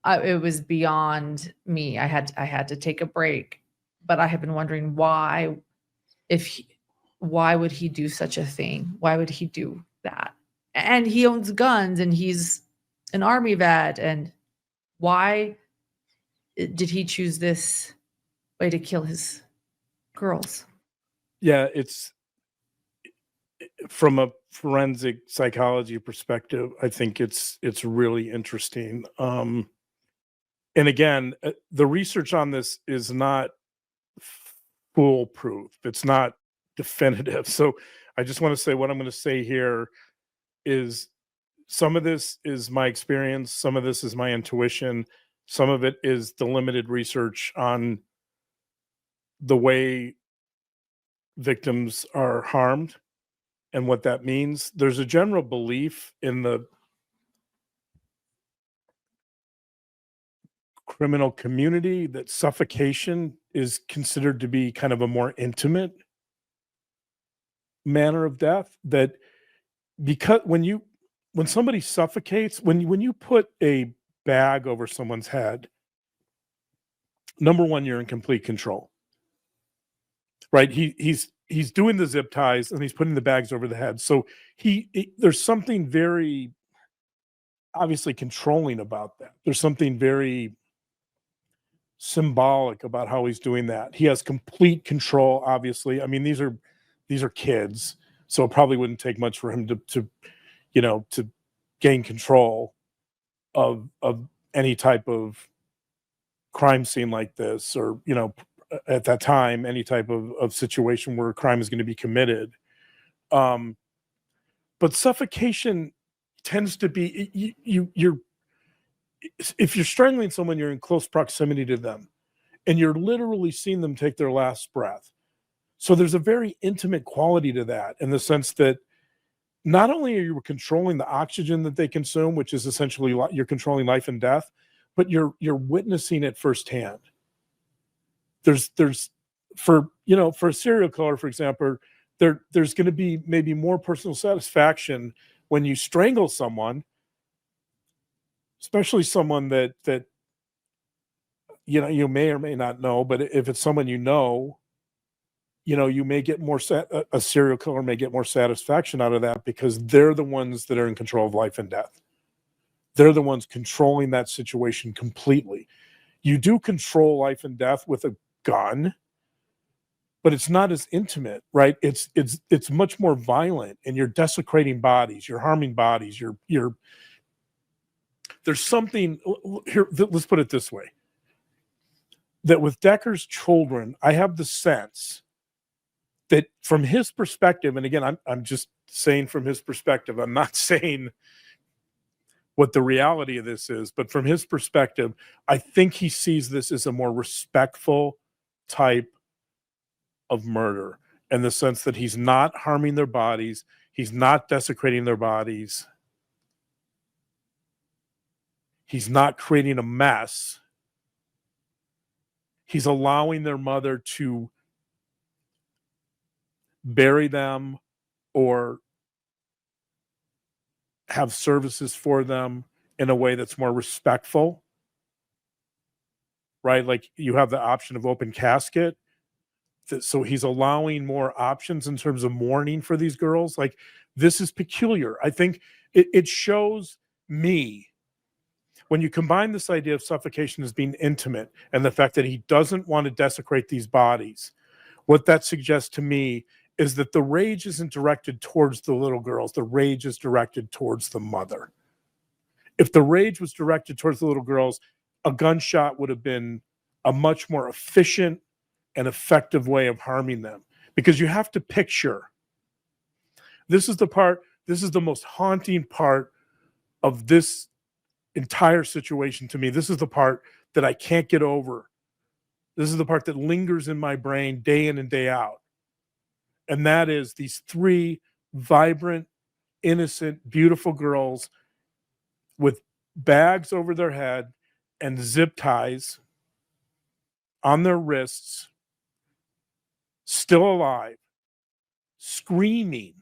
It was beyond me. I had to take a break, but I have been wondering why would he do such a thing? Why would he do that? And he owns guns and he's an Army vet. And why did he choose this way to kill his girls? Yeah, from a forensic psychology perspective, I think it's really interesting. And again, the research on this is not foolproof. It's not definitive. So I just want to say what I'm going to say here is some of this is my experience, some of this is my intuition, some of it is the limited research on the way victims are harmed and what that means. There's a general belief in the criminal community that suffocation is considered to be kind of a more intimate manner of death. That because when somebody suffocates, when you put a bag over someone's head, number one, you're in complete control, right? He's doing the zip ties and he's putting the bags over the head. So there's something very obviously controlling about that. There's something very symbolic about how he's doing that. He has complete control, obviously. I mean, these are kids, so it probably wouldn't take much for him to gain control of any type of crime scene like this, or at that time any type of situation where a crime is going to be committed. But suffocation tends to be you're if you're strangling someone, you're in close proximity to them and you're literally seeing them take their last breath. So there's a very intimate quality to that, in the sense that not only are you controlling the oxygen that they consume, which is essentially you're controlling life and death, but you're witnessing it firsthand. There's for a serial killer, for example, there's going to be maybe more personal satisfaction when you strangle someone, especially someone that you may or may not know. But if it's someone you may get more a serial killer may get more satisfaction out of that, because they're the ones that are in control of life and death. They're the ones controlling that situation completely. You do control life and death with a gun, but it's not as intimate, right? It's much more violent, and you're desecrating bodies, you're harming bodies, there's something here. Let's put it this way: that with Decker's children, I have the sense that from his perspective, and again, I'm just saying from his perspective, I'm not saying what the reality of this is, but from his perspective, I think he sees this as a more respectful type of murder, in the sense that he's not harming their bodies, he's not desecrating their bodies, he's not creating a mess. He's allowing their mother to bury them or have services for them in a way that's more respectful, right? Like, you have the option of open casket. So he's allowing more options in terms of mourning for these girls. Like, this is peculiar. I think it shows me, when you combine this idea of suffocation as being intimate and the fact that he doesn't want to desecrate these bodies, what that suggests to me is that the rage isn't directed towards the little girls. The rage is directed towards the mother. If the rage was directed towards the little girls, a gunshot would have been a much more efficient and effective way of harming them. Because you have to picture, this is the most haunting part of this entire situation to me. This is the part that I can't get over. This is the part that lingers in my brain day in and day out. And that is these three vibrant, innocent, beautiful girls with bags over their head and zip ties on their wrists, still alive, screaming.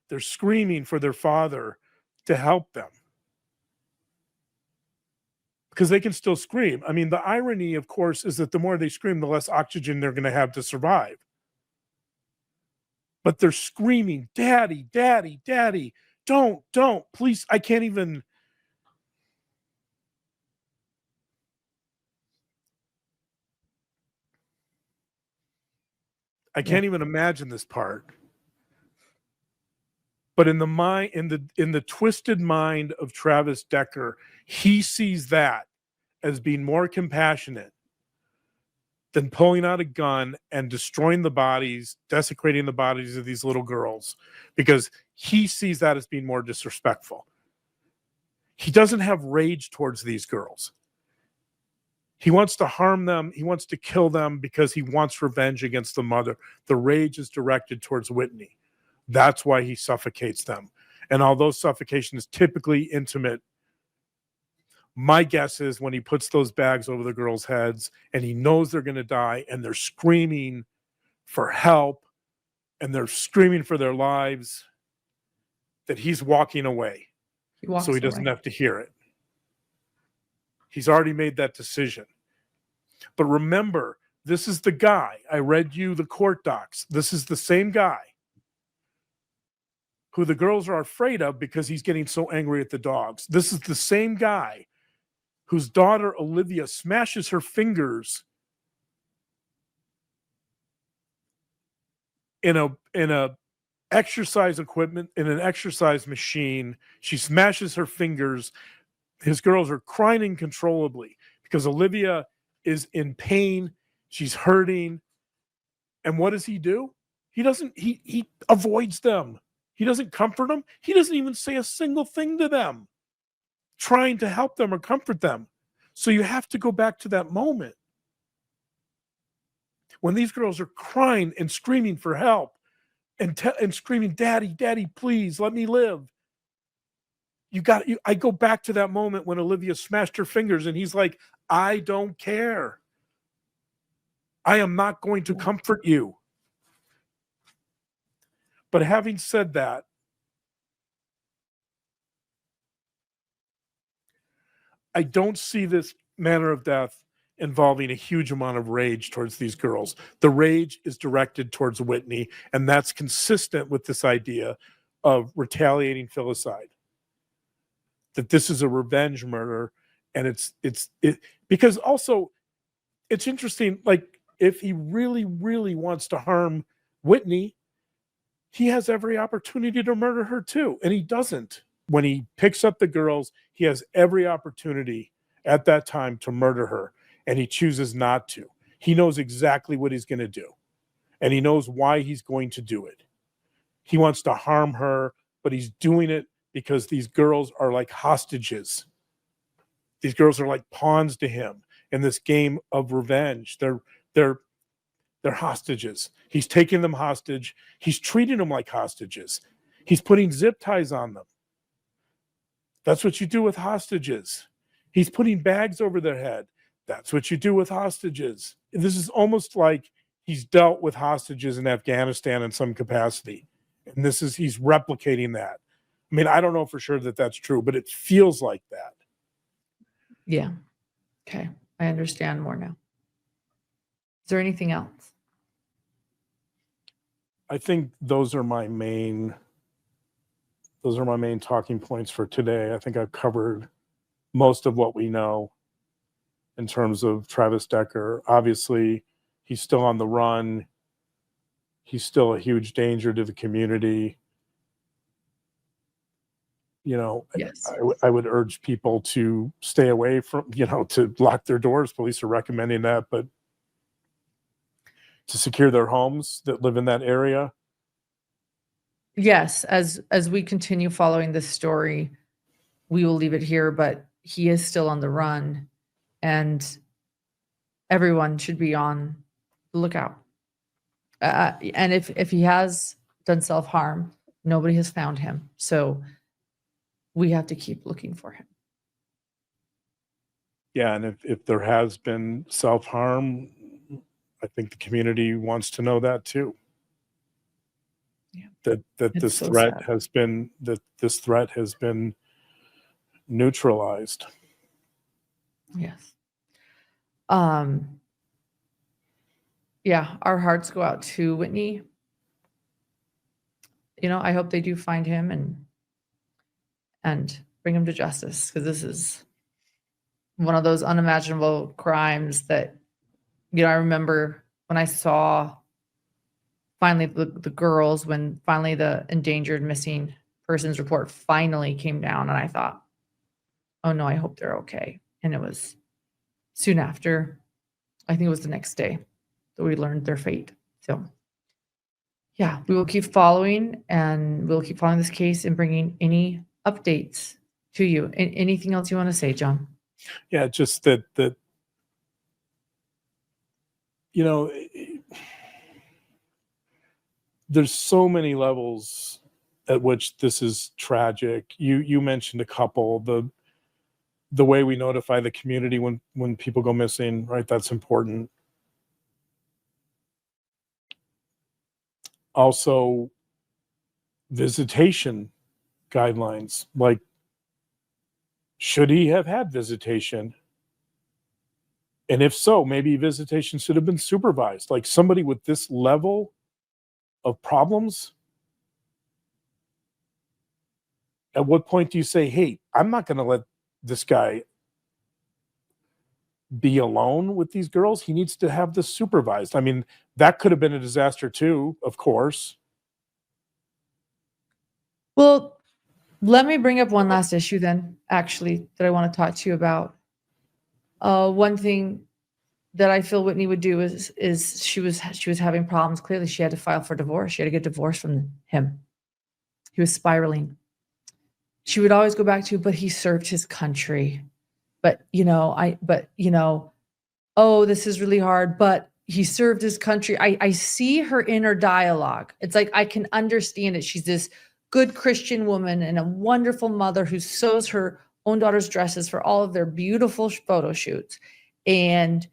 They're screaming for their father to help them, because they can still scream. I mean, the irony, of course, is that the more they scream, the less oxygen they're going to have to survive. But they're screaming, "Daddy, Daddy, Daddy, don't, please." I can't even. I can't even imagine this part. But in the twisted mind of Travis Decker, he sees that as being more compassionate than pulling out a gun and destroying the bodies, desecrating the bodies of these little girls, because he sees that as being more disrespectful. He doesn't have rage towards these girls. He wants to harm them. He wants to kill them because he wants revenge against the mother. The rage is directed towards Whitney. That's why he suffocates them. And although suffocation is typically intimate, my guess is when he puts those bags over the girls' heads and he knows they're going to die and they're screaming for help and they're screaming for their lives, that he's walking away so he doesn't have to hear it. He's already made that decision. But remember, this is the guy. I read you the court docs. This is the same guy who the girls are afraid of because he's getting so angry at the dogs. This is the same guy whose daughter, Olivia, smashes her fingers in a exercise equipment, in an exercise machine. She smashes her fingers. His girls are crying uncontrollably because Olivia is in pain. She's hurting. And what does he do? He avoids them. He doesn't comfort them. He doesn't even say a single thing to them, trying to help them or comfort them. So you have to go back to that moment when these girls are crying and screaming for help and screaming, "Daddy, Daddy, please let me live." I go back to that moment when Olivia smashed her fingers and he's like, "I don't care. I am not going to comfort you." But having said that, I don't see this manner of death involving a huge amount of rage towards these girls. The rage is directed towards Whitney, and that's consistent with this idea of retaliating filicide. That this is a revenge murder, and it's because also it's interesting, like if he really, really wants to harm Whitney, he has every opportunity to murder her too, and he doesn't. When he picks up the girls, he has every opportunity at that time to murder her, and he chooses not to. He knows exactly what he's going to do, and he knows why he's going to do it. He wants to harm her, but he's doing it because these girls are like hostages. These girls are like pawns to him in this game of revenge. They're hostages. He's taking them hostage. He's treating them like hostages. He's putting zip ties on them. That's what you do with hostages. He's putting bags over their head. That's what you do with hostages. This is almost like he's dealt with hostages in Afghanistan in some capacity. And he's replicating that. I mean, I don't know for sure that that's true, but it feels like that. Yeah. Okay. I understand more now. Is there anything else? I think those are my main talking points for today. I think I've covered most of what we know in terms of Travis Decker. Obviously, he's still on the run. He's still a huge danger to the community. You know, Yes. I would urge people to stay away from, to lock their doors. Police are recommending that, but to secure their homes that live in that area. Yes, as we continue following this story, we will leave it here, but he is still on the run, and everyone should be on the lookout. And if he has done self-harm, nobody has found him. So we have to keep looking for him. Yeah, and if there has been self-harm, I think the community wants to know that too. Yeah. That It's this so threat sad. has been neutralized. Yes. Yeah, our hearts go out to Whitney. I hope they do find him and bring him to justice, because this is one of those unimaginable crimes that, I remember when I saw finally the girls, when finally the endangered missing persons report finally came down, and I thought, oh no, I hope they're okay. And it was soon after, I think it was the next day, that we learned their fate. So yeah, we will keep following, and we'll keep following this case and bringing any updates to you. Anything else you want to say, John? Yeah, just that there's so many levels at which this is tragic. You mentioned a couple. The way we notify the community when people go missing, right? That's important. Also, visitation guidelines, like, should he have had visitation? And if so, maybe visitation should have been supervised. Like, somebody with this level of problems, at what point do you say, hey, I'm not going to let this guy be alone with these girls? He needs to have this supervised. I mean, that could have been a disaster too, of course. Well, let me bring up one last issue then, actually, that I want to talk to you about. One thing that I feel Whitney would do is she was having problems. Clearly, she had to file for divorce. She had to get divorced from him. He was spiraling. She would always go back to, but he served his country. But oh, this is really hard. But he served his country. I see her inner dialogue. It's like I can understand it. She's this good Christian woman and a wonderful mother who sews her own daughter's dresses for all of their beautiful photo shoots. And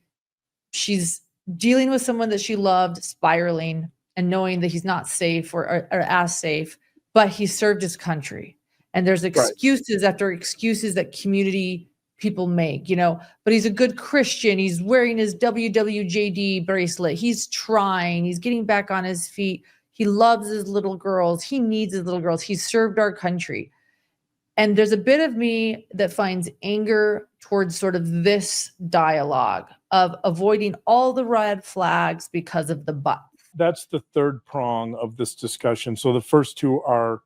she's dealing with someone that she loved, spiraling, and knowing that he's not safe or as safe, but he served his country. And there's excuses after excuses that community people make, but he's a good Christian. He's wearing his WWJD bracelet. He's trying. He's getting back on his feet. He loves his little girls. He needs his little girls. He served our country. And there's a bit of me that finds anger towards sort of this dialogue of avoiding all the red flags because of the but. That's the third prong of this discussion. So the first two are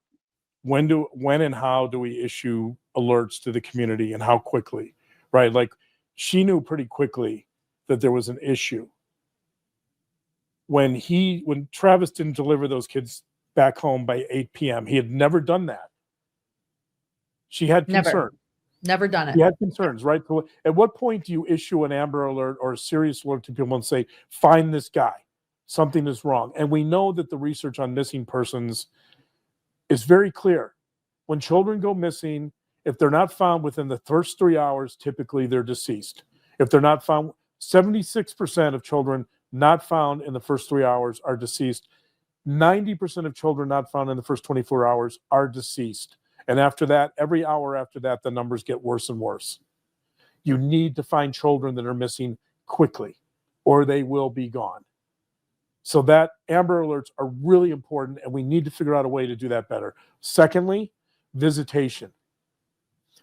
when and how do we issue alerts to the community, and how quickly, right? Like, she knew pretty quickly that there was an issue. When Travis didn't deliver those kids back home by 8 p.m., he had never done that. She had concern. Never done it. She had concerns, right? At what point do you issue an Amber Alert or a serious alert to people and say, find this guy, something is wrong? And we know that the research on missing persons is very clear. When children go missing, if they're not found within the first 3 hours, typically they're deceased. If they're not found, 76% of children not found in the first 3 hours are deceased. 90% of children not found in the first 24 hours are deceased. And after that, every hour after that, the numbers get worse and worse. You need to find children that are missing quickly, or they will be gone. So that Amber Alerts are really important, and we need to figure out a way to do that better. Secondly, visitation.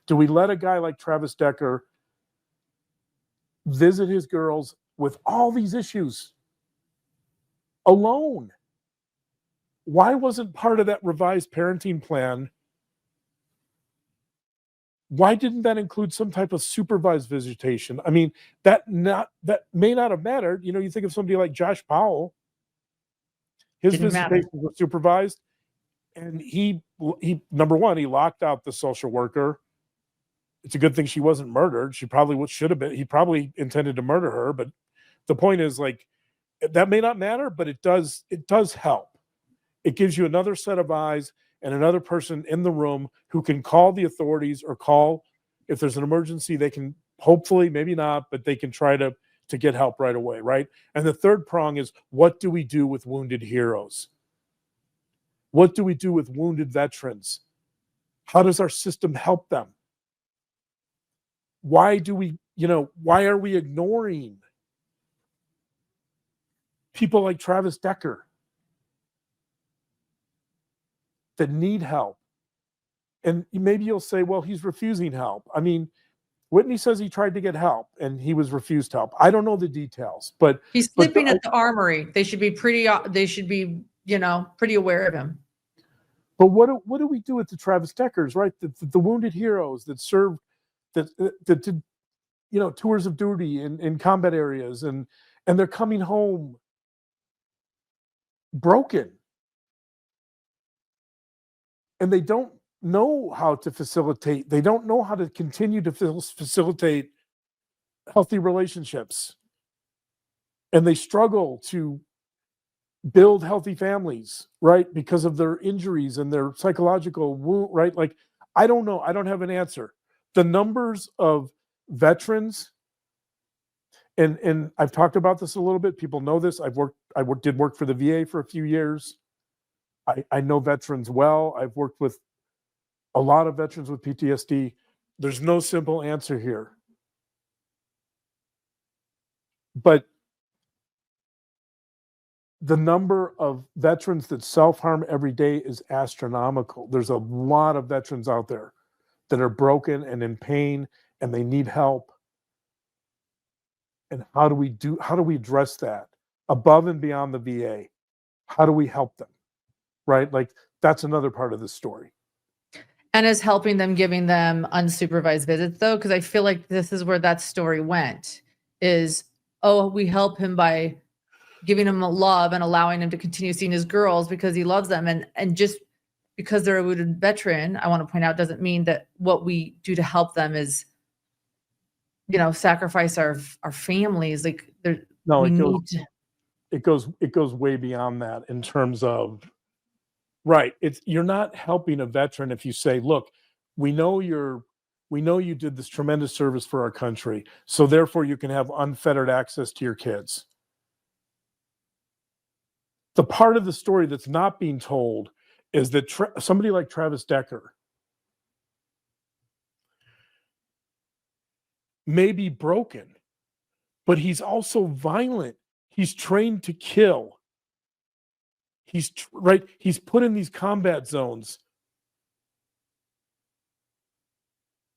Do we let a guy like Travis Decker visit his girls with all these issues alone? Why wasn't part of that revised parenting plan? Why didn't that include some type of supervised visitation? I mean, that may not have mattered. You think of somebody like Josh Powell. His visitations were supervised, and he number one, he locked out the social worker. It's a good thing she wasn't murdered. She probably should have been. He probably intended to murder her, but the point is, like, that may not matter, but it does help. It gives you another set of eyes and another person in the room who can call the authorities, or call, if there's an emergency, they can, hopefully, maybe not, but they can try to get help right away, right? And the third prong is, what do we do with wounded heroes? What do we do with wounded veterans? How does our system help them? Why are we ignoring people like Travis Decker that need help? And maybe you'll say, well, he's refusing help. I mean, Whitney says he tried to get help and he was refused help. I don't know the details, but he's sleeping at the armory. They should be pretty aware of him. But what do we do with the Travis Deckers, right? The wounded heroes that served, that did, tours of duty in combat areas, and they're coming home broken, and they don't know how to facilitate. They don't know how to continue to facilitate healthy relationships, and they struggle to build healthy families, right? Because of their injuries and their psychological wound, right? Like, I don't know. I don't have an answer. The numbers of veterans, and I've talked about this a little bit. People know this. I did work for the VA for a few years. I know veterans well. I've worked with a lot of veterans with PTSD. There's no simple answer here. But the number of veterans that self-harm every day is astronomical. There's a lot of veterans out there that are broken and in pain, and they need help. And how do we address that above and beyond the VA? How do we help them? Right? Like, that's another part of the story. And is helping them, giving them unsupervised visits, though? Because I feel like this is where that story went, is, we help him by giving him love and allowing him to continue seeing his girls because he loves them. And just because they're a wounded veteran, I want to point out, doesn't mean that what we do to help them is, sacrifice our families. Like, no, it goes way beyond that in terms of, right. You're not helping a veteran if you say, look, we know you did this tremendous service for our country, so therefore you can have unfettered access to your kids. The part of the story that's not being told is that somebody like Travis Decker may be broken, but he's also violent. He's trained to kill. He's put in these combat zones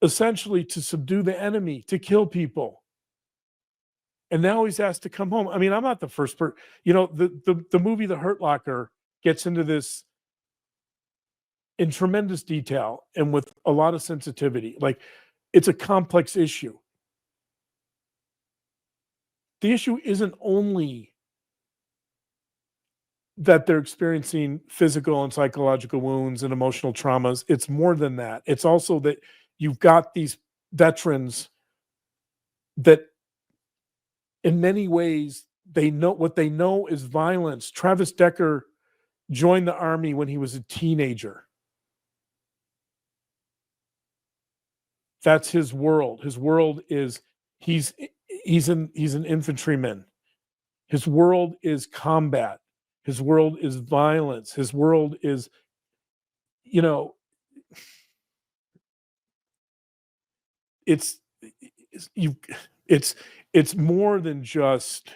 essentially to subdue the enemy, to kill people. And now he's asked to come home. I mean, I'm not the first person. The movie The Hurt Locker gets into this in tremendous detail and with a lot of sensitivity. Like, it's a complex issue. The issue isn't only that they're experiencing physical and psychological wounds and emotional traumas. It's more than that. It's also that you've got these veterans that, in many ways, they know what they know is violence. Travis Decker joined the Army when he was a teenager. That's his world. His world is he's an infantryman. His world is combat. His world is violence. His world is, it's more than just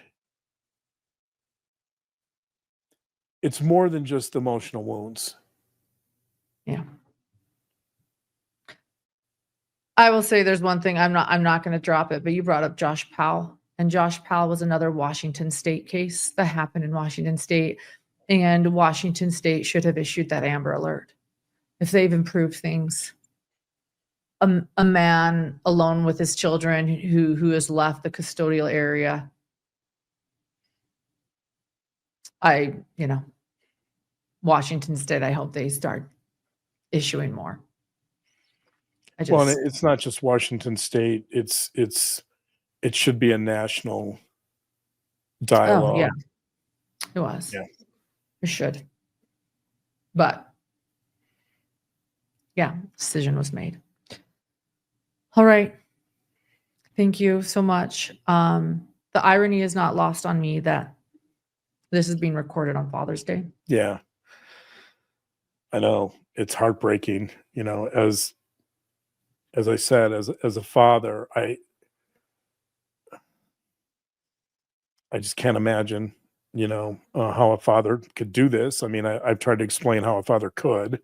emotional wounds. Yeah. I will say there's one thing, I'm not going to drop it, but you brought up Josh Powell, and Josh Powell was another Washington State case that happened in Washington State, and Washington State should have issued that Amber Alert if they've improved things. A man alone with his children who has left the custodial area. Washington State, I hope they start issuing more. Well, and it's not just Washington State. It should be a national dialogue. Oh, yeah. It was. Yeah. It should. But yeah, decision was made. All right. Thank you so much. The irony is not lost on me that this is being recorded on Father's Day. Yeah. I know. It's heartbreaking, as I said, as a father, I just can't imagine, how a father could do this. I mean, I've tried to explain how a father could,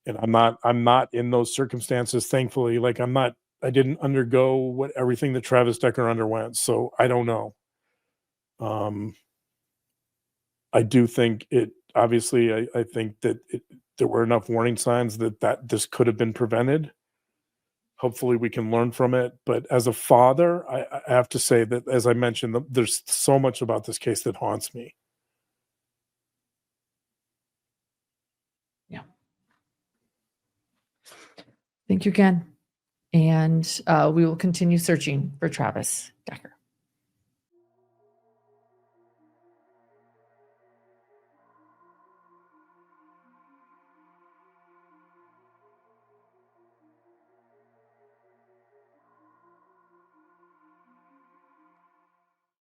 and I'm not in those circumstances, thankfully. Like, I didn't undergo everything that Travis Decker underwent, so I don't know. I do think it obviously, I think that there were enough warning signs that this could have been prevented. Hopefully we can learn from it. But as a father, I have to say that, as I mentioned, there's so much about this case that haunts me. Yeah. Thank you again. And we will continue searching for Travis Decker.